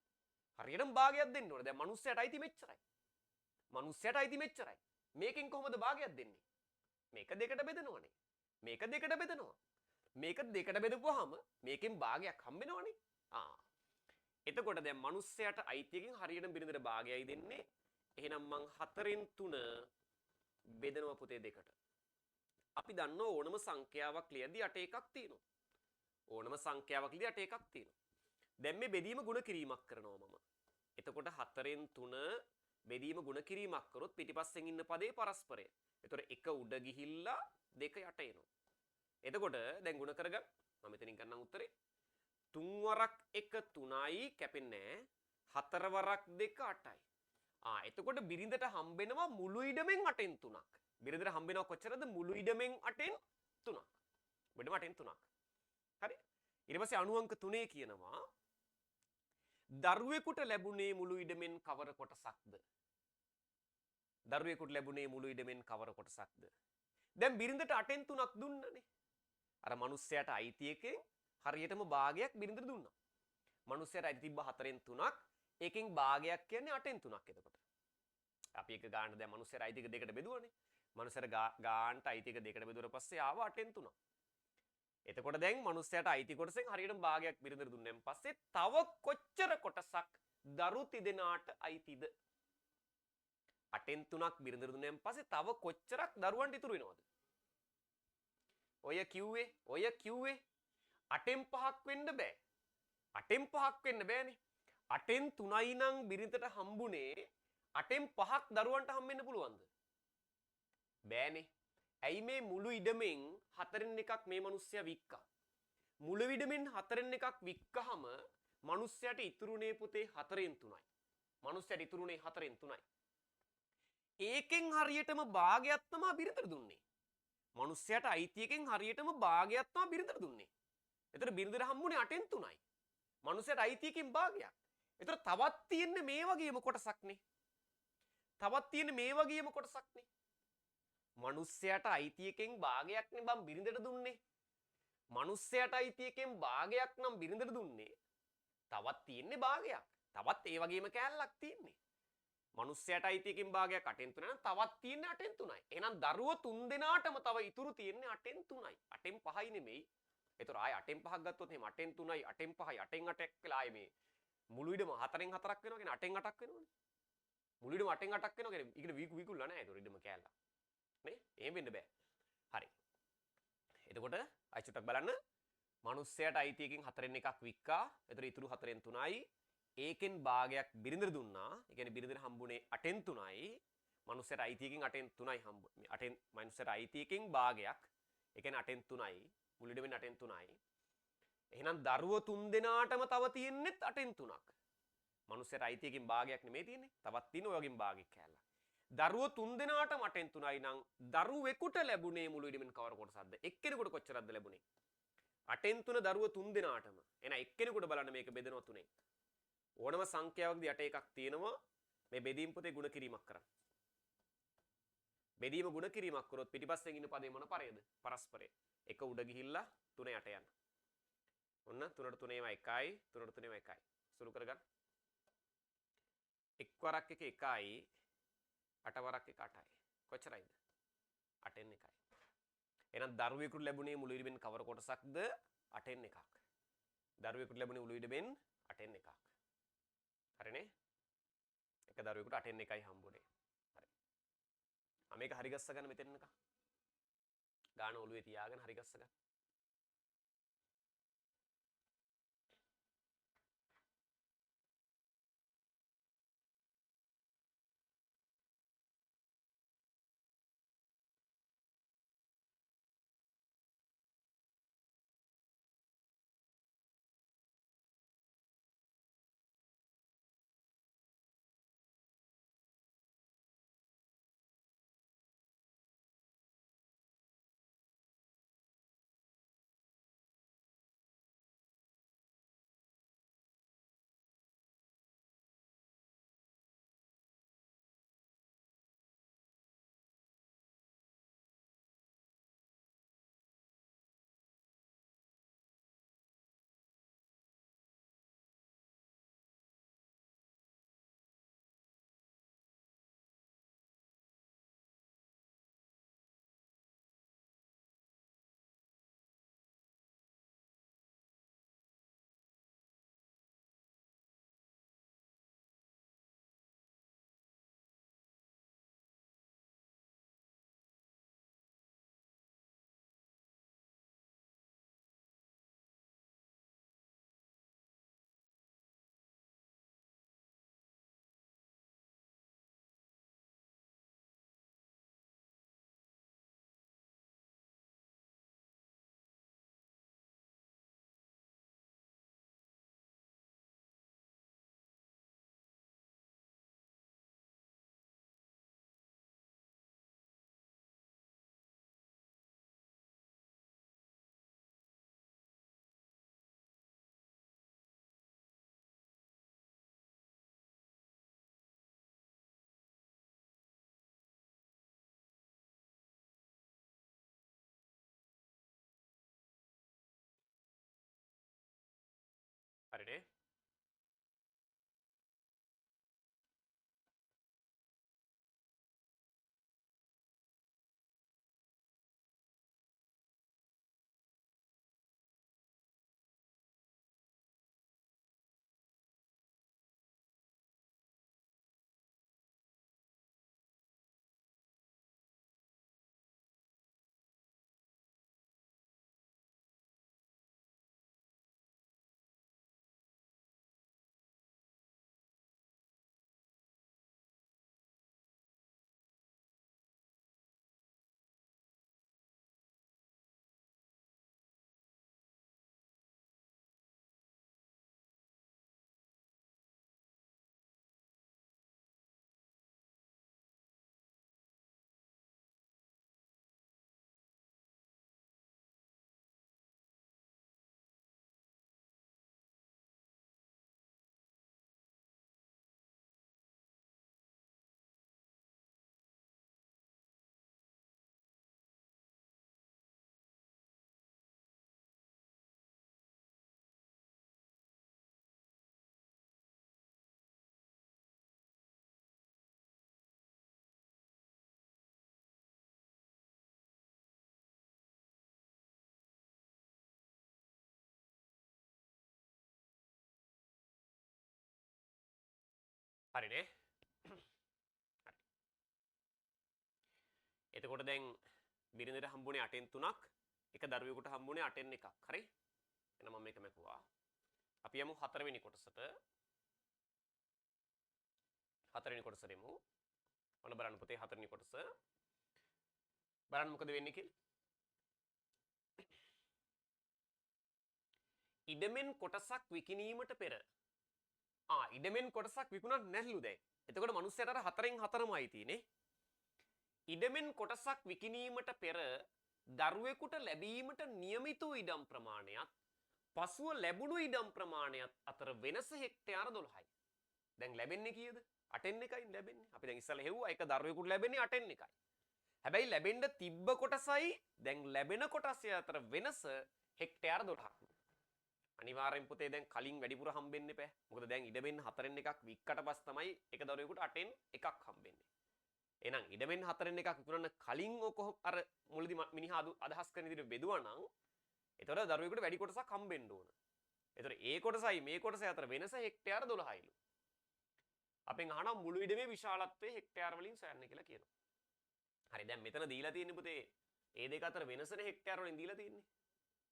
හරියටම භාගයක් දෙන්න ඕනේ. දැන් මිනිස්සයාට අයිති මෙච්චරයි. මිනිස්සයාට අයිති මෙච්චරයි. මේකෙන් කොහොමද භාගයක් දෙන්නේ? මේක දෙකට බෙදනවනේ. මේක දෙකට බෙදනවා. මේක දෙකට බෙදපුවාම මේකෙන් භාගයක් හම්බෙනවනේ. එතකොට දැන් මිනිස්සයාට අයිතියකින් හරියටම බිරිඳට භාගයයි දෙන්නේ. එහෙනම් මං 4න් 3 බෙදනවා පුතේ දෙකට. අපි දන්නවා ඕනම සංඛ්‍යාවක් ලියද්දී යට එකක් තියෙනවා. ඕනම සංඛ්‍යාවක් ලියද්දී යට එකක් තියෙනවා. දැන් මේ බෙදීම ගුණ කිරීමක් කරනවා මම. එතකොට 4න් 3 බෙදීම ගුණ කිරීමක් කරොත් පිටිපස්සෙන් ඉන්න පදේ පරස්පරය. එතකොට එක උඩ ගිහිල්ලා දෙක යට එනවා. එතකොට දැන් ගුණ කරගන්න. මම මෙතනින් ගන්නම් උත්තරේ. 3 වරක් 1 3යි කැපෙන්නේ නැහැ. 4 වරක් 2 8යි. එතකොට බිරිඳට හම්බෙනවා මුළු ඉඩමෙන් 8න් 3ක්. බිරිඳට හම්බෙනවා කොච්චරද? මුළු ඉඩමෙන් 8න් 3ක්. බෙදම 8න් 3ක්. හරි? ඊට පස්සේ අණු අංක 3 කියනවා දරුවෙකුට ලැබුණේ මුළු ඉඩමෙන් කවර කොටසක්ද? දරුවෙකුට ලැබුණේ මුළු ඉඩමෙන් කවර කොටසක්ද? දැන් බිරිඳට 8න් 3ක් දුන්නනේ. අර මිනිස්සයාට අයිති එකෙන් හරියටම භාගයක් බිරිඳට දුන්නා. මනුස්සයට අයිති තිබ්බ 4න් 3ක්. ඒකෙන් භාගයක් කියන්නේ 8න් 3ක් එතකොට. අපි එක ගානට දැන් මනුස්සයට අයිති එක දෙකට බෙදුවානේ. මනුස්සයට ගානට අයිති එක දෙකට බෙදුවට පස්සේ ආව 8න් 3ක්. එතකොට දැන් මනුස්සයට අයිති කොටසෙන් හරියටම භාගයක් බිරිඳට දුන්නාන් පස්සේ තව කොච්චර කොටසක් දරු තිදෙනාට අයිතිද? 8න් 3ක් බිරිඳට දුන්නාන් පස්සේ තව කොච්චරක් දරුවන්ට ඉතුරු වෙනවද? ඔය කිව්වේ 8න් 5ක් වෙන්න බෑ. 8න් 5ක් වෙන්න බෑනේ. 8න් 3යි නම් බිරිඳට හම්බුනේ 8න් 5ක් දරුවන්ට හම්බෙන්න පුළුවන්ද? බෑනේ. ඇයි මේ මුළු ඉඩමෙන් 4න් එකක් මේ මිනිස්සයා වික්කා. මුළු ඉඩමෙන් 4න් එකක් වික්කහම මිනිස්සයාට ඉතුරුනේ පුතේ 4න් 3යි. මිනිස්සයාට ඉතුරුනේ 4න් 3යි. ඒකෙන් හරියටම භාගයක් තමයි බිරිඳට දුන්නේ. මිනිස්සයාට අයිති එකෙන් හරියටම භාගයක් තමයි බිරිඳට දුන්නේ. එතන බිරිඳට හම්බුනේ 8න් 3යි. මිනිස්සයාට අයිති එකෙන් භාගයක්. එතන තවත් තියෙන්නේ මේ වගේම කොටසක්නේ. තවත් තියෙන්නේ මේ වගේම කොටසක්නේ. මනුස්සයට අයිති එකෙන් භාගයක් නේ බම් බිරිඳට දුන්නේ. මනුස්සයට අයිති එකෙන් භාගයක් නම් බිරිඳට දුන්නේ. තවත් තියෙන්නේ භාගයක්. තවත් ඒ වගේම කෑල්ලක් තියෙන්නේ. මනුස්සයට අයිති එකෙන් භාගයක් 8න් 3 නම් තවත් තියෙන්නේ 8න් 3යි. එහෙනම් දරුවෝ 3 දෙනාටම තව ඉතුරු තියෙන්නේ 8න් 3යි. 8න් 5යි නෙමෙයි. ඒතර ආයේ 8න් 5ක් ගත්තොත් එහෙනම් 8න් 3යි 8න් 5යි 8න් 8ක් වෙලා ආයේ මේ මුළු ඉඩම 4න් 4ක් වෙනවා කියන්නේ 8න් 8ක් වෙනවනේ. මුළු ඉඩම 8න් 8ක් වෙනවා කියන්නේ ඊකට විකුල්ලා නැහැ ඒතර ඉඩම කෑල්ල. නේ? එහෙම වෙන්න බෑ. හරි. එතකොට අයි චුට්ටක් බලන්න. මනුස්සයට අයිති එකෙන් 4න් එකක් වික්කා. එතකොට ඉතුරු 4න් 3යි. ඒකෙන් භාගයක් බිරිඳට දුන්නා. ඒ කියන්නේ බිරිඳට හම්බුනේ 8න් 3යි. මනුස්සයට අයිති එකෙන් 8න් 3යි හම්බුනේ. 8න් මනුස්සයට අයිති එකෙන් භාගයක්. ඒ කියන්නේ 8න් 3යි. මුළු ඉඩමෙන් 8න් 3යි. එහෙනම් දරුවෝ 3 දෙනාටම තව තියෙන්නේත් 8න් 3ක්. මනුස්සයට අයිති එකෙන් භාගයක් නෙමෙයි තියෙන්නේ. තවත් තියෙන ඔය වගේම භාගයක් කෑල්ල. දරුවෝ 3 දෙනාටම 8න් 3යි නම් දරුවෙකුට ලැබුණේ මුළු ඉඩමෙන් කවර කොටසක්ද? එක්කෙනෙකුට කොච්චරක්ද ලැබුණේ? 8න් 3 දරුවෝ 3 දෙනාටම. එහෙනම් එක්කෙනෙකුට බලන්න මේක බෙදෙනවා 3ෙන්. ඕනම සංඛ්‍යාවකදී 8 එකක් තියෙනවා. මේ බෙදීම් පොතේ ಗುಣ කිරීමක් කරන්න. බෙදීම ಗುಣ කිරීමක් කරොත් පිටිපස්සෙන් ඉන්න පදේ මොන පරේද? පරස්පරය. එක උඩ ගිහිල්ලා 3 යට යන්න. ඔන්න 3ට 3ේම 1යි 3ට 3ේම 1යි. සුළු කරගන්න. එක් වරක් එක 1යි 8 වරක් එක 8යි. කොච්චරයිද? 8න් 1යි. එහෙනම් දරුවෙකුට ලැබුණේ මුළු ඉඩමෙන් කවර කොටසක්ද? 8න් 1ක්. දරුවෙකුට ලැබුණේ මුළු ඉඩමෙන් 8න් 1ක්. හරිනේ? එක දරුවෙකුට 8න් 1යි හම්බුනේ. හරි. මේක හරි ගස්ස ගන්න මෙතෙන් එක. ගාන ඔළුවේ තියාගෙන හරි ගස්ස ගන්න. හරිනේ. හරි. එතකොට දැන් බිරිඳට හම්බුනේ 8න් 3ක්, එක දරුවෙකුට හම්බුනේ 8න් 1ක්. හරි? එහෙනම් මම මේක මැකුවා. අපි යමු 4 වෙනි කොටසට. 4 වෙනි කොටස දෙමු. ඔන්න බලන්න පුතේ 4 වෙනි කොටස. බලන්න මොකද වෙන්නේ කියලා. ඉඩමෙන් කොටසක් විකිණීමට පෙර. ඉඩමෙන් කොටසක් විකුණන්න නැල්ලු දැන්. එතකොට මිනිස්සයාට අර 4න් 4මයි තියෙන්නේ. ඉඩමෙන් කොටසක් විකිණීමට පෙර දරුවෙකුට ලැබීමට නියමිත වූ ඉඩම් ප්‍රමාණයත් පසුව ලැබුණු ඉඩම් ප්‍රමාණයත් අතර වෙනස හෙක්ටයාර 12යි. දැන් ලැබෙන්නේ කීයද? 8න් 1යි ලැබෙන්නේ. අපි දැන් ඉස්සෙල්ලා හෙව්වා එක දරුවෙකුට ලැබෙන්නේ 8න් 1යි. හැබැයි ලැබෙන්න තිබ්බ කොටසයි දැන් ලැබෙන කොටසයි අතර වෙනස හෙක්ටයාර 12ක්. අනිවාර්යෙන් පුතේ දැන් කලින් වැඩිපුර හම්බෙන්න එපා. මොකද දැන් ඉඩමෙන් 4න් 1ක් වික්කට පස් තමයි එක දරුවෙකුට 8න් 1ක් හම්බෙන්නේ. එහෙනම් ඉඩමෙන් 4න් 1ක් විකුණන්න කලින් ඔක අර මුලදී මිනිහා අදහස් කරන විදිහට බෙදුවා නම් එතකොට දරුවෙකුට වැඩි කොටසක් හම්බෙන්න ඕන. එතකොට ඒ කොටසයි මේ කොටසයි අතර වෙනස හෙක්ටයාර 12යිලු. අපෙන් අහනවා මුළු ඉඩමේ විශාලත්වය හෙක්ටයාර වලින් සොයන්න කියලා කියනවා. හරි දැන් මෙතන දීලා තියෙන්නේ පුතේ ඒ දෙක අතර වෙනසනේ හෙක්ටයාර වලින් දීලා තියෙන්නේ.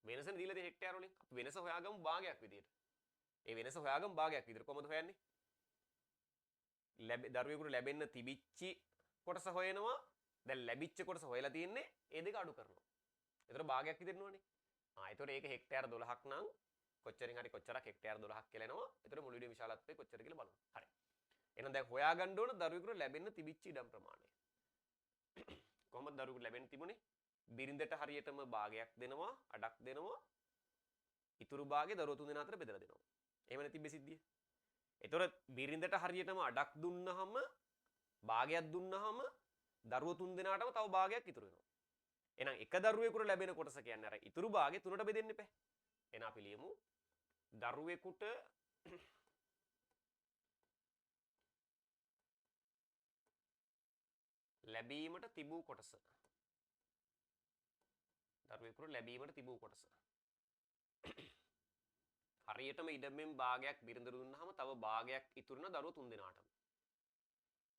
වෙනසනේ දීලා තියෙන්නේ හෙක්ටයාර වලින්. අපි වෙනස හොයාගමු භාගයක් විදියට. ඒ වෙනස හොයාගමු භාගයක් විදියට. කොහොමද හොයන්නේ? දරුවෙකුට ලැබෙන්න තිබිච්චි කොටස හොයනවා. දැන් ලැබිච්ච කොටස හොයලා තියෙන්නේ ඒ දෙක අඩු කරනවා. ඒතර භාගයක් විදියට නෝනේ. ඒතර ඒක හෙක්ටයාර 12ක් නම් කොච්චරින් හරි කොච්චරක් හෙක්ටයාර 12ක් කියලා එනවා. ඒතර මුළු ඉඩේ විශාලත්වය කොච්චර කියලා බලමු. හරි. එහෙනම් දැන් හොයාගන්න ඕන දරුවෙකුට ලැබෙන්න තිබිච්ච ඉඩම් ප්‍රමාණය. කොහොමද දරුවෙකුට ලැබෙන්න තිබුණේ? බිරිඳට හරියටම භාගයක් දෙනවා, අඩක් දෙනවා. ඉතුරු භාගේ දරුවෝ තුන් දෙනා අතර බෙදලා දෙනවා. එහෙමනේ තිබ්බේ සිද්ධිය. ඒතර බිරිඳට හරියටම අඩක් දුන්නාම භාගයක් දුන්නාම දරුවෝ තුන් දෙනාටම තව භාගයක් ඉතුරු වෙනවා. එහෙනම් එක දරුවෙකුට ලැබෙන කොටස කියන්නේ අර ඉතුරු භාගේ තුනට බෙදෙන්න එපා. එහෙනම් අපි ලියමු දරුවෙකුට ලැබීමට තිබූ කොටස. දරුවෙකුට ලැබීමට තිබූ කොටස. හරියටම ඉඩමෙන් භාගයක් බිරිඳට දුන්නාම තව භාගයක් ඉතුරු වෙන දරුවෝ තුන් දෙනාටම.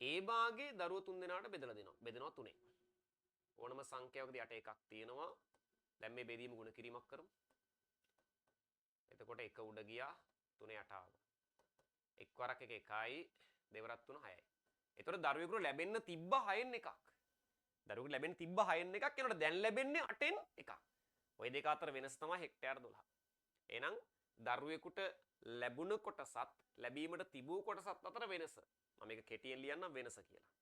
ඒ භාගේ දරුවෝ තුන් දෙනාට බෙදලා දෙනවා. බෙදනවා 3ෙන්. ඕනම සංඛ්‍යාවකදී යට එකක් තියෙනවා. දැන් මේ බෙදීම ගුණ කිරීමක් කරමු. එතකොට 1 උඩ ගියා 3 යට ආවා. 1 වරක් 1 1යි 2 වරක් 3 6යි. එතකොට දරුවෙකුට ලැබෙන්න තිබ්බ 6න් එකක්. දරුවෙකුට ලැබෙන්න තිබ්බ 6න් එකක්. එනකොට දැන් ලැබෙන්නේ 8න් එකක්. ওই දෙක අතර වෙනස තමයි හෙක්ටයාර 12. එහෙනම් දරුවෙකුට ලැබුණ කොටසත් ලැබීමට තිබූ කොටසත් අතර වෙනස. මම මේක කෙටියෙන් ලියන්නම් වෙනස කියලා.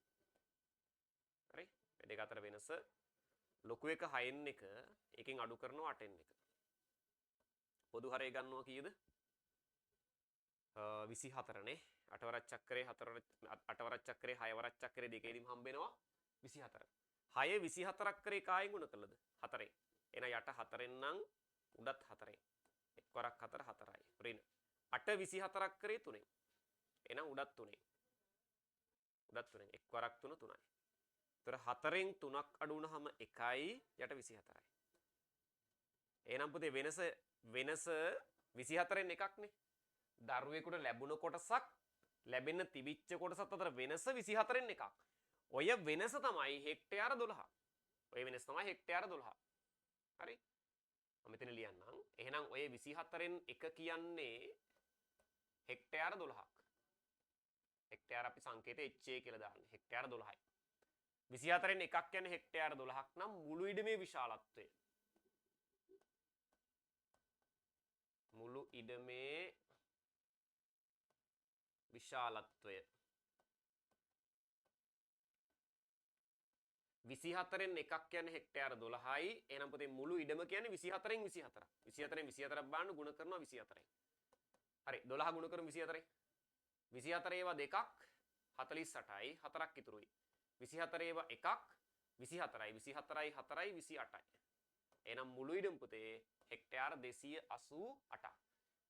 හරි? මේ දෙක අතර වෙනස ලොකු එක 6න් එක එකෙන් අඩු කරනවා 8න් එක. පොදු හරය ගන්නවා කීයද? 24 නේ. 8 වරක් චක්‍රේ 8 වරක් චක්‍රේ 6 වරක් චක්‍රේ දෙකේදීම හම්බ වෙනවා 24. 6 24ක් කරේ කායෙන් ගුණ කළද? 4ෙන්. එහෙනම් යට 4ෙන් නම් උඩත් 4ෙන්. 1 වරක් 4 4යි. ඍණ 8 24ක් කරේ 3ෙන්. එහෙනම් උඩත් 3ෙන්. උඩත් 3ෙන් 1 වරක් 3 3යි. ඒතර 4ෙන් 3ක් අඩු වුනහම 1යි යට 24යි. එහෙනම් පුතේ වෙනස 24න් එකක් නේ. දරුවෙකුට ලැබුණ කොටසක් ලැබෙන්න තිබිච්ච කොටසත් අතර වෙනස 24න් එකක්. ඔය වෙනස තමයි හෙක්ටයාර 12. ඔය වෙනස තමයි හෙක්ටයාර 12. හරි? මම මෙතන ලියන්නම්. එහෙනම් ඔය 24න් එක කියන්නේ හෙක්ටයාර 12ක්. හෙක්ටයාර අපි සංකේතය HA කියලා දාන්නේ. හෙක්ටයාර 12යි. 24න් එකක් කියන්නේ හෙක්ටයාර 12ක් නම් මුළු ඉඩමේ විශාලත්වය. මුළු ඉඩමේ විශාලත්වය 24න් එකක් කියන්නේ හෙක්ටයාර 12යි. එහෙනම් පුතේ මුළු ඉඩම කියන්නේ 24න් 24ක්. 24න් 24ක් බාන්න ගුණ කරනවා 24න්. හරි 12 ගුණ කරමු 24න්. 24 ඒවා දෙකක් 48යි 4ක් ඉතුරුයි. 24 ඒවා එකක් 24යි 24යි 4යි 28යි. එහෙනම් මුළු ඉඩම පුතේ හෙක්ටයාර 288ක්.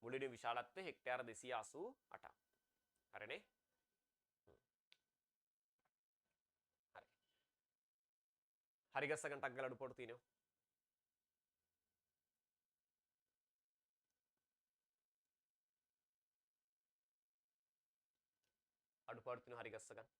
මුළු ඉඩමේ විශාලත්වය හෙක්ටයාර 288ක්. හරිනේ? හරි. හරි ගස්සගෙන ටක් ගාලා අඩුපාඩු තියෙනවා. අඩුපාඩු පවර්තින හරි ගස්ස ගන්න.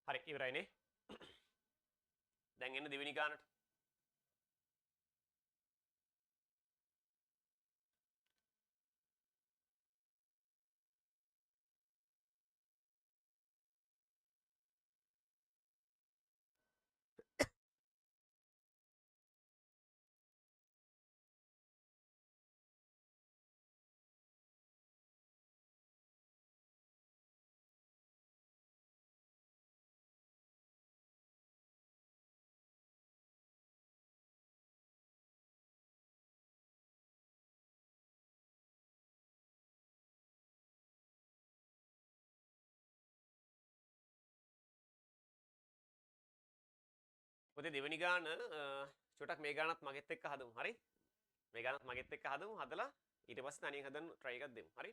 හරි ඉවරයිනේ. දැන් එන්න දෙවෙනි ගානට. පොතේ දෙවෙනි ගාන චුට්ටක් මේ ගානත් මගෙත් එක්ක හදමු. හරි? මේ ගානත් මගෙත් එක්ක හදමු. හදලා ඊට පස්සේ තනියෙන් හදන්න try එකක් දෙමු. හරි?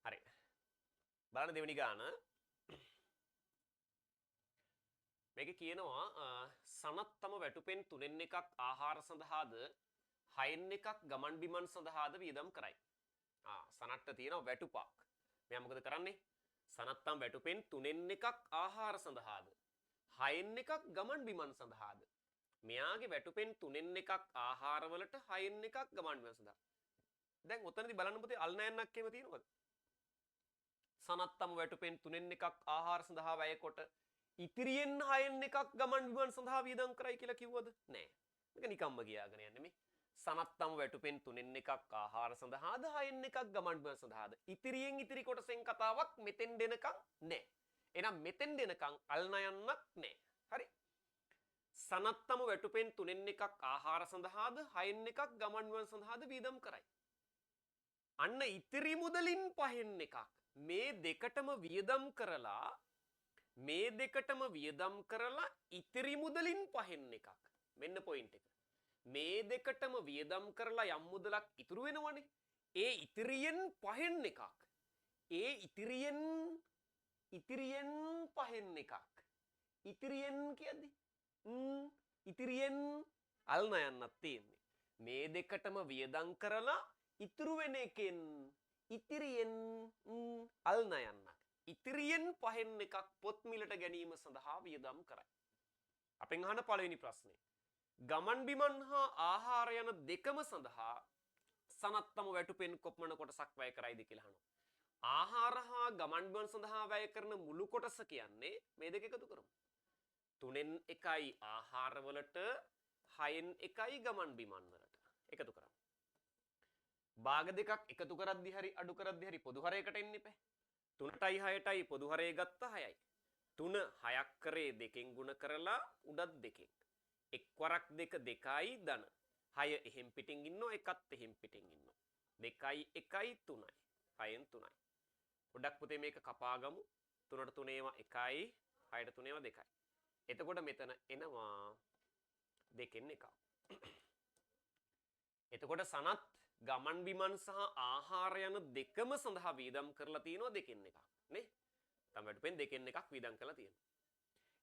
හරි. බලන්න දෙවෙනි ගාන. මේකේ කියනවා සනත්තම වැටුපෙන් තුනෙන් එකක් ආහාර සඳහාද හයෙන් එකක් ගමන් බිමන් සඳහාද වියදම් කරයි. සනට්ට තියෙනවා වැටුපක්. මෙයා මොකද කරන්නේ? සනත්තම් වැටුපෙන් තුනෙන් එකක් ආහාර සඳහාද හයෙන් එකක් ගමන් බිමන් සඳහාද. මෙයාගේ වැටුපෙන් තුනෙන් එකක් ආහාරවලට හයෙන් එකක් ගමන් බිමන් සඳහා. දැන් ඔතනදී බලන්න පුතේ අල් නයන්නක් එහෙම තියෙනවද? සනත්තම වැටුපෙන් තුනෙන් එකක් ආහාර සඳහා වැය කොට ඉතිරියෙන් හයෙන් එකක් ගමන් බිමන් සඳහා වියදම් කරයි කියලා කිව්වද? නෑ. මේක නිකම්ම කියාගෙන යන්නේ මේ. සනත්තම වැටුපෙන් තුනෙන් එකක් ආහාර සඳහාද හයෙන් එකක් ගමන් බිමන් සඳහාද. ඉතිරියෙන් ඉතිරි කොටසෙන් කතාවක් මෙතෙන් දෙනකම් නෑ. එහෙනම් මෙතෙන් දෙනකම් අල් නයන්නක් නෑ. හරි. සනත්තම වැටුපෙන් තුනෙන් එකක් ආහාර සඳහාද හයෙන් එකක් ගමන් බිමන් සඳහාද වියදම් කරයි. අන්න ඉතිරි මුදලින් පහෙන් එකක් මේ දෙකටම වියදම් කරලා ඉතිරි මුදලින් පහෙන් එකක්. මෙන්න පොයින්ට් එක. මේ දෙකටම වියදම් කරලා යම් මුදලක් ඉතුරු වෙනවනේ. ඒ ඉතිරියෙන් පහෙන් එකක්. ඒ ඉතිරියෙන් පහෙන් එකක්. ඉතිරියෙන් කියද්දි ඉතිරියෙන් අල් නයන්නක් තියෙන්නේ. මේ දෙකටම වියදම් කරලා ඉතුරු වෙන එකෙන් ඉතිරියෙන් අල් නයන්නක්. ඉතිරියෙන් පහෙන් එකක් පොත් මිලට ගැනීම සඳහා වියදම් කරයි. අපෙන් අහන පළවෙනි ප්‍රශ්නේ. ගමන් බිමන් හා ආහාර යන දෙකම සඳහා සනත්තම වැටුපෙන් කොපමණ කොටසක් වැය කරයිද කියලා අහනවා. ආහාර හා ගමන් බිමන් සඳහා වැය කරන මුළු කොටස කියන්නේ මේ දෙක එකතු කරමු. 3න් 1යි ආහාර වලට 6න් 1යි ගමන් බිමන් වලට එකතු කරමු. භාග දෙකක් එකතු කරද්දි හරි අඩු කරද්දි හරි පොදු හරයකට එන්න එපා. 3ටයි 6ටයි පොදු හරය ගත්ත 6යි. 3 6ක් කරේ දෙකෙන් ගුණ කරලා උඩත් දෙකෙන්. එක් වරක් දෙක 2යි ධන. 6 එහෙම් පිටින් ඉන්නවා එකත් එහෙම් පිටින් ඉන්නවා. 2යි 1යි 3යි. 6න් 3යි. පොඩක් පුතේ මේක කපා ගමු. 3ට 3 ඒවා 1යි 6ට 3 ඒවා 2යි. එතකොට මෙතන එනවා දෙකෙන් එකක්. එතකොට සනත් ගමන් බිමන් සහ ආහාර යන දෙකම සඳහා වියදම් කරලා තියෙනවා දෙකෙන් එකක් නේ. තමයි පෙන් දෙකෙන් එකක් වියදම් කරලා තියෙනවා.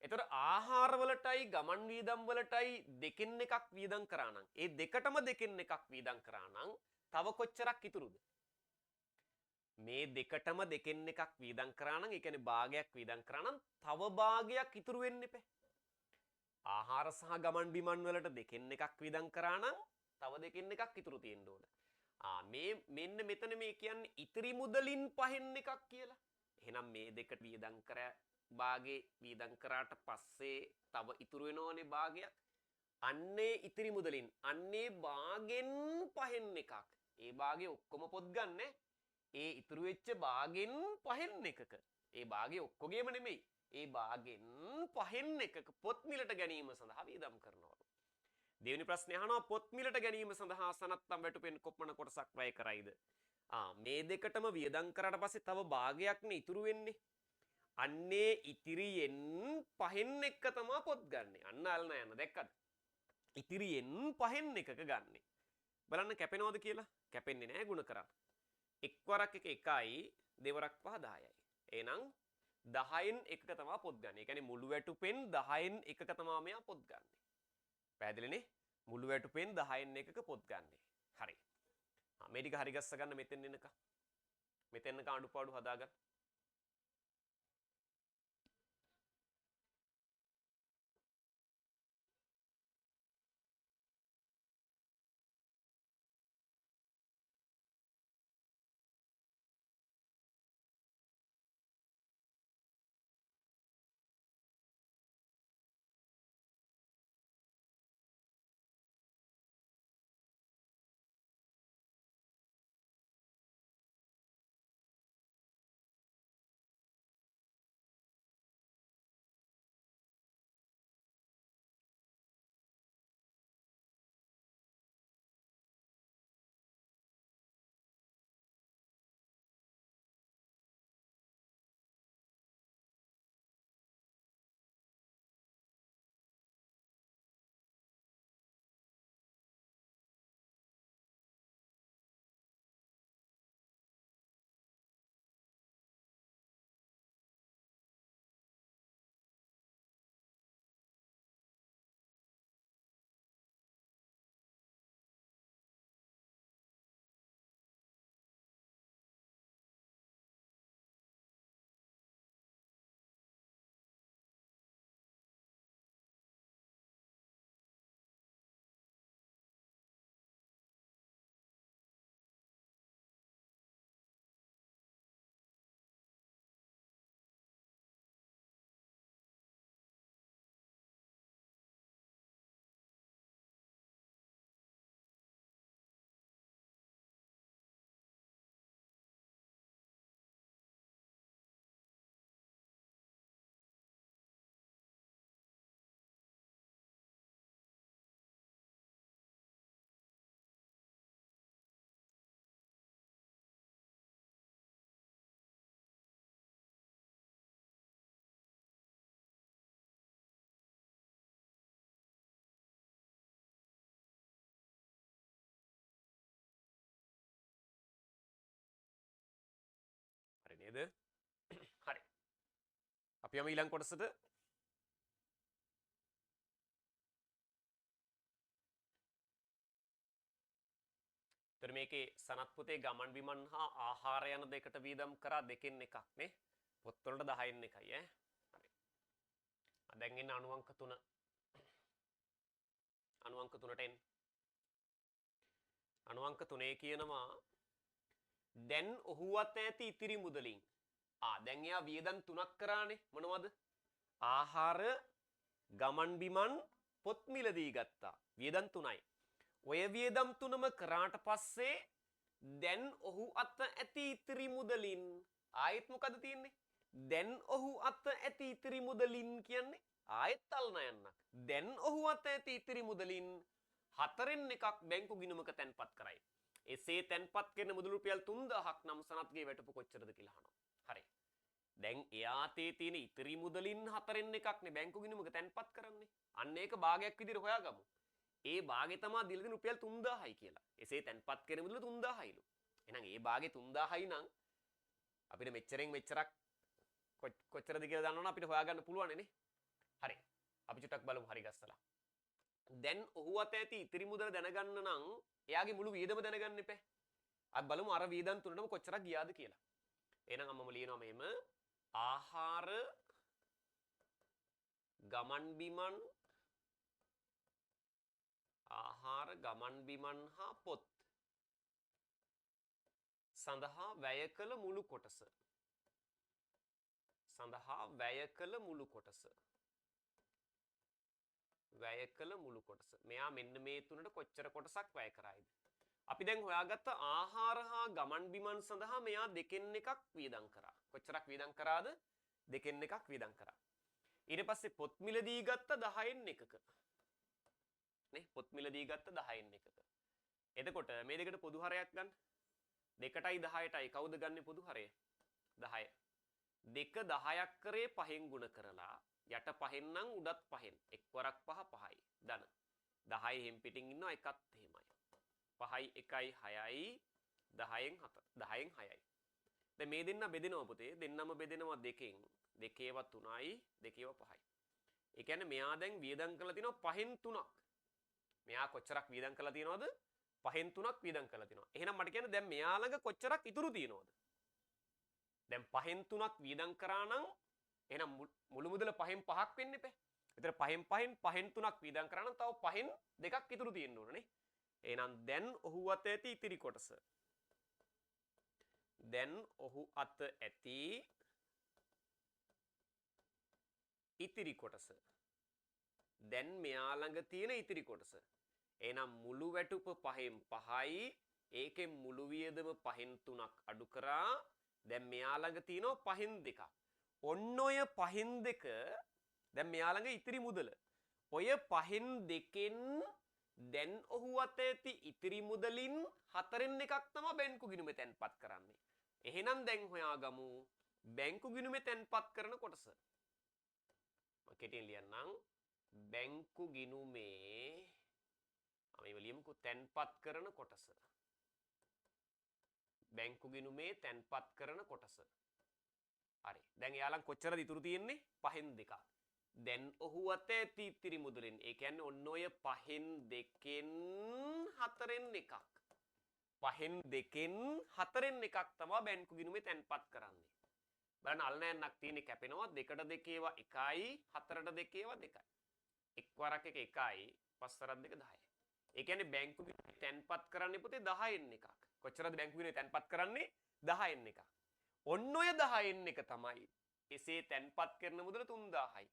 එතකොට ආහාර වලටයි ගමන් වියදම් වලටයි දෙකෙන් එකක් වියදම් කරා නම් ඒ දෙකටම දෙකෙන් එකක් වියදම් කරා නම් තව කොච්චරක් ඉතුරුද? මේ දෙකටම දෙකෙන් එකක් වියදම් කරා නම් ඒ කියන්නේ භාගයක් වියදම් කරා නම් තව භාගයක් ඉතුරු වෙන්න එපා. ආහාර සහ ගමන් බිමන් වලට දෙකෙන් එකක් වියදම් කරා නම් තව දෙකෙන් එකක් ඉතුරු තියෙන්න ඕන. මේ මෙන්න මෙතන මේ කියන්නේ ඉතිරි මුදලින් පහෙන් එකක් කියලා. එහෙනම් මේ දෙකට වියදම් කර භාගේ වියදම් කරාට පස්සේ තව ඉතුරු වෙනවනේ භාගයක්. අන්නේ ඉතිරි මුදලින් අන්නේ භාගෙන් පහෙන් එකක්. ඒ භාගේ ඔක්කොම පොත් ගන්න. ඒ ඉතුරු වෙච්ච භාගෙන් පහෙන් එකක. ඒ භාගේ ඔක්කොගේම නෙමෙයි. ඒ භාගෙන් පහෙන් එකක පොත් මිලට ගැනීම සඳහා වියදම් කරනවා. දෙවෙනි ප්‍රශ්නේ අහනවා පොත් මිලට ගැනීම සඳහා සනත්තම් වැටුපෙන් කොපමණ කොටසක් වැය කරයිද? මේ දෙකටම වියදම් කරාට පස්සේ තව භාගයක්නේ ඉතුරු වෙන්නේ. අන්නේ ඉතිරියෙන් පහෙන් එක තමයි පොත් ගන්නෙ. අන්න අල්න යන දැක්කද? ඉතිරියෙන් පහෙන් එකක ගන්නෙ. බලන්න කැපෙනවද කියලා? කැපෙන්නේ නැහැ ගුණ කරා. එක් වරක් එක 1යි දෙවරක් 5 10යි. එහෙනම් 10න් එකක තමයි පොත් ගන්නෙ. ඒ කියන්නේ මුළු වැටුපෙන් 10න් එකක තමයි මෙයා පොත් ගන්නෙ. පැහැදිලිනේ? මුළු වැටුපෙන් 10න් එකක පොත් ගන්නෙ. හරි. මේ ටික හරි ගස්ස ගන්න මෙතෙන් එනකම්. මෙතෙන් එනකම් අඩුපාඩු හදාගන්න. නේද? හරි. අපි යමු ඊළඟ කොටසට. තර මේකේ සනත් පුතේ ගමන් බිමන් හා ආහාර යන දෙකට වීදම් කරා දෙකෙන් එකක් නේ. පොත්වලට 10න් එකයි ඈ. හරි. දැන් එන්න අණු අංක 3. අණු අංක 3ට එන්න. අණු අංක 3 කියනවා දැන් ඔහුවත් ඇති ඉතිරි මුදලින්. දැන් එයා වියදම් 3ක් කරානේ. මොනවද? ආහාර, ගමන් බිමන්, පොත් මිලදී ගත්තා. වියදම් 3යි. ඔය වියදම් 3ම කරාට පස්සේ දැන් ඔහු අත ඇති ඉතිරි මුදලින් ආයෙත් මොකද තියෙන්නේ? දැන් ඔහු අත ඇති ඉතිරි මුදලින් කියන්නේ ආයෙත් අල්නයන්නක්. දැන් ඔහු අත ඇති ඉතිරි මුදලින් 4න් එකක් බැංකු ගිණුමක තැන්පත් කරයි. එසේ තැන්පත් කරන මුදල් රුපියල් 3000ක් නම් සනත්ගේ වැටුප කොච්චරද කියලා අහනවා. හරි. දැන් එයාතේ තියෙන ඉතිරි මුදලින් 4න් එකක්නේ බැංකු ගිණුමක තැන්පත් කරන්නේ. අන්න ඒක භාගයක් විදිහට හොයාගමු. ඒ භාගය තමයි දීලා තියෙන රුපියල් 3000යි කියලා. එසේ තැන්පත් කරන මුදල 3000යිලු. එහෙනම් ඒ භාගේ 3000යි නම් අපිට මෙච්චරෙන් මෙච්චරක් කොච්චරද කියලා දන්නවනම් අපිට හොයාගන්න පුළුවන් නේ. හරි. අපි චුට්ටක් බලමු හරි ගස්සලා. දැන් ඔහු අත ඇති ඉතිරි මුදල දැනගන්න නම් එයාගේ මුළු වියදම දැනගන්න එපා. අපි බලමු අර වියදම් තුනටම කොච්චරක් ගියාද කියලා. එහෙනම් අම්මම ලියනවා මෙහෙම ආහාර ගමන් බිමන් හා පොත් සඳහා වැය කළ මුළු කොටස. මෙයා මෙන්න මේ තුනට කොච්චර කොටසක් වැය කරයිද? අපි දැන් හොයාගත්ත ආහාර හා ගමන් බිමන් සඳහා මෙයා දෙකෙන් එකක් වියදම් කරා. කොච්චරක් වියදම් කරාද? දෙකෙන් එකක් වියදම් කරා. ඊට පස්සේ පොත් මිලදී ගත්ත 10න් එකක. නේ පොත් මිලදී ගත්ත 10න් එකක. එතකොට මේ දෙකට පොදු හරයක් ගන්න. 2ටයි 10ටයි කවුද ගන්නේ පොදු හරය? 10. 2 10ක් කරේ 5න් ගුණ කරලා යට 5න් නම් උඩත් 5න්. එක් වරක් 5 5යි. ධන. 10 හැම් පිටින් ඉන්නවා එකත් එහෙමයි. 5යි 1යි 6යි 10න් 6යි. දැන් මේ දෙන්න බෙදෙනවා පුතේ. දෙන්නම බෙදෙනවා 2කින්. 2 ඒවා 3යි 2 ඒවා 5යි. ඒ කියන්නේ මෙයා දැන් වියදම් කරලා තිනවා 5න් 3ක්. මෙයා කොච්චරක් වියදම් කරලා තියනවද? 5න් 3ක් වියදම් කරලා තිනවා. එහෙනම් මට කියන්න දැන් මෙයා ළඟ කොච්චරක් ඉතුරු තියනවද? දැන් 5න් 3ක් වියදම් කරා නම් එහෙනම් මුළු මුදල 5න් 5ක් වෙන්න එපා. ඒතර 5න් 3ක් වියදම් කරා නම් තව 5න් 2ක් ඉතුරු තියෙන්න ඕනනේ. එහෙනම් දැන් ඔහු අත ඇති ඉතිරි කොටස. දැන් ඔහු අත ඇති ඉතිරි කොටස. දැන් මෙයා ළඟ තියෙන ඉතිරි කොටස. එහෙනම් මුළු වැටුප 5න් 5යි. ඒකෙන් මුළු වියදම 5න් 3ක් අඩු කරා. දැන් මෙයා ළඟ තියෙනවා 5න් 2ක්. ඔන්න ඔය 5න් 2 දැන් මෙයා ළඟ ඉතිරි මුදල. ඔය 5න් 2කින් දැන් ඔහු අත ඇති ඉතිරි මුදලින් 4න් එකක් තමයි බැංකු ගිණුමේ තැන්පත් කරන්නේ. එහෙනම් දැන් හොයාගමු බැංකු ගිණුමේ තැන්පත් කරන කොටස. මම කෙටියෙන් ලියන්නම්. බැංකු ගිණුමේ ලියමුකෝ තැන්පත් කරන කොටස. බැංකු ගිණුමේ තැන්පත් කරන කොටස. හරි. දැන් එයාලන් කොච්චරද ඉතුරු තියෙන්නේ? 5න් 2ක්. දැන් ඔහු අත ඇති ඉතිරි මුදලින් ඒ කියන්නේ ඔන්න ඔය 5න් 2කින් 4න් එකක්. 5න් 2කින් 4න් එකක් තමයි බැංකු ගිණුමේ තැන්පත් කරන්නේ. බලන්න අල්නෑන්නක් තියෙන්නේ කැපෙනවා 2ට 2 ඒවා 1යි 4ට 2 ඒවා 2යි. එක් වරක් එක 1යි 5 වරක් 2 10යි. ඒ කියන්නේ බැංකු ගිණුමේ තැන්පත් කරන්නේ පුතේ 10න් එකක්. කොච්චරද බැංකු ගිණුමේ තැන්පත් කරන්නේ? 10න් එකක්. ඔන්න ඔය 10න් එක තමයි එසේ තැන්පත් කරන මුදල 3000යි.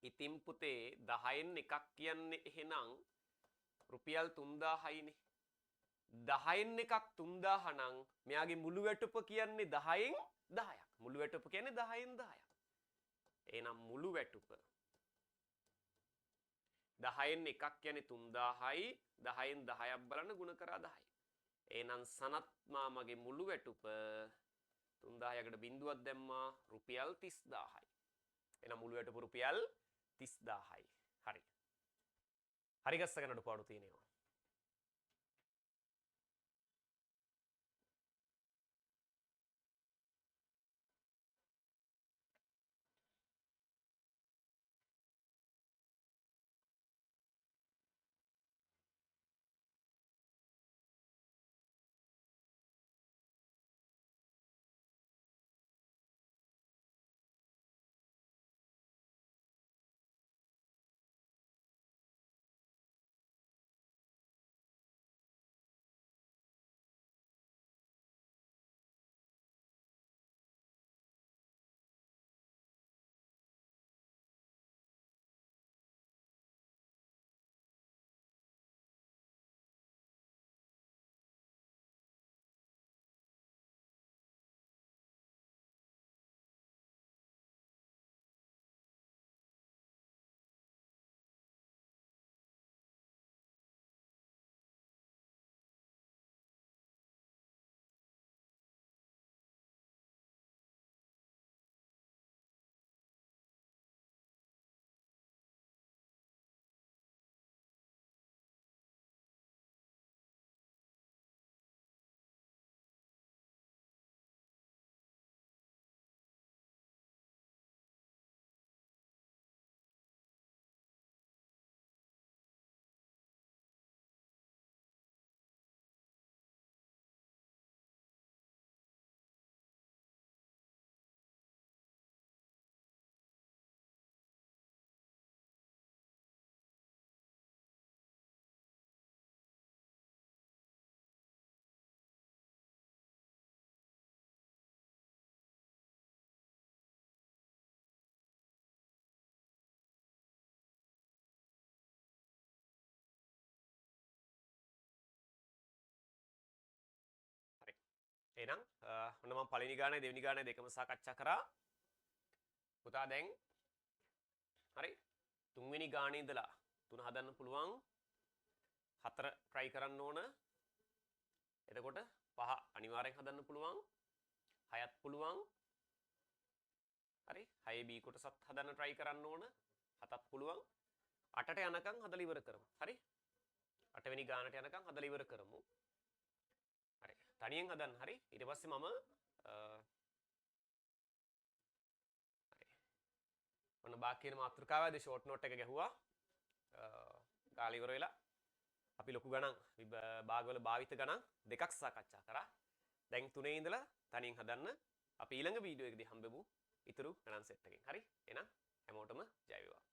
ඉතින් පුතේ 10න් එකක් කියන්නේ එහෙනම් රුපියල් 3000යිනේ. 10න් එකක් 3000 නම් මෙයාගේ මුළු වැටුප කියන්නේ 10න් 10ක්. මුළු වැටුප කියන්නේ 10න් 10ක්. එහෙනම් මුළු වැටුප 10න් එකක් කියන්නේ 3000යි. 10න් 10ක් බලන්න ගුණ කරා 10යි. එහෙනම් සනත් මාමගේ මුළු වැටුප 3000කට බිඳුවක් දැම්මා රුපියල් 30000යි. එහෙනම් මුළු වැටුප රුපියල් 30000යි. හරි. හරි ගස්ස ගන්න අඩුපාඩු තියෙනවා. එහෙනම් ඔන්න මම පළවෙනි ගානේ දෙවෙනි ගානේ දෙකම සාකච්ඡා කරා. පුතා දැන් හරි තුන්වෙනි ගානේ ඉඳලා තුන හදන්න පුළුවන්. 4 try කරන්න ඕන. එතකොට 5 අනිවාර්යෙන් හදන්න පුළුවන්. 6ත් පුළුවන්. හරි 6 B කොටසත් හදන්න try කරන්න ඕන. 7ත් පුළුවන්. 8ට යනකම් හදලා ඉවර කරමු. හරි 8 වෙනි ගානට යනකම් හදලා ඉවර කරමු. හරි තනියෙන් හදන්න. හරි ඊට පස්සේ මම ඔන්න බාකි වෙන මාතෘකාවේදී ෂෝට් නෝට් එක ගැහුවා. කාලය ඉවර වෙලා අපි ලොකු ගණන් භාගවල භාවිත ගණන් දෙකක් සාකච්ඡා කරා. දැන් 3 ඉඳලා තනියෙන් හදන්න. අපි ඊළඟ වීඩියෝ එකදී හම්බෙමු. ඊතුරු ගණන් සෙට් එකෙන්. හරි එහෙනම් හැමෝටම ජය වේවා.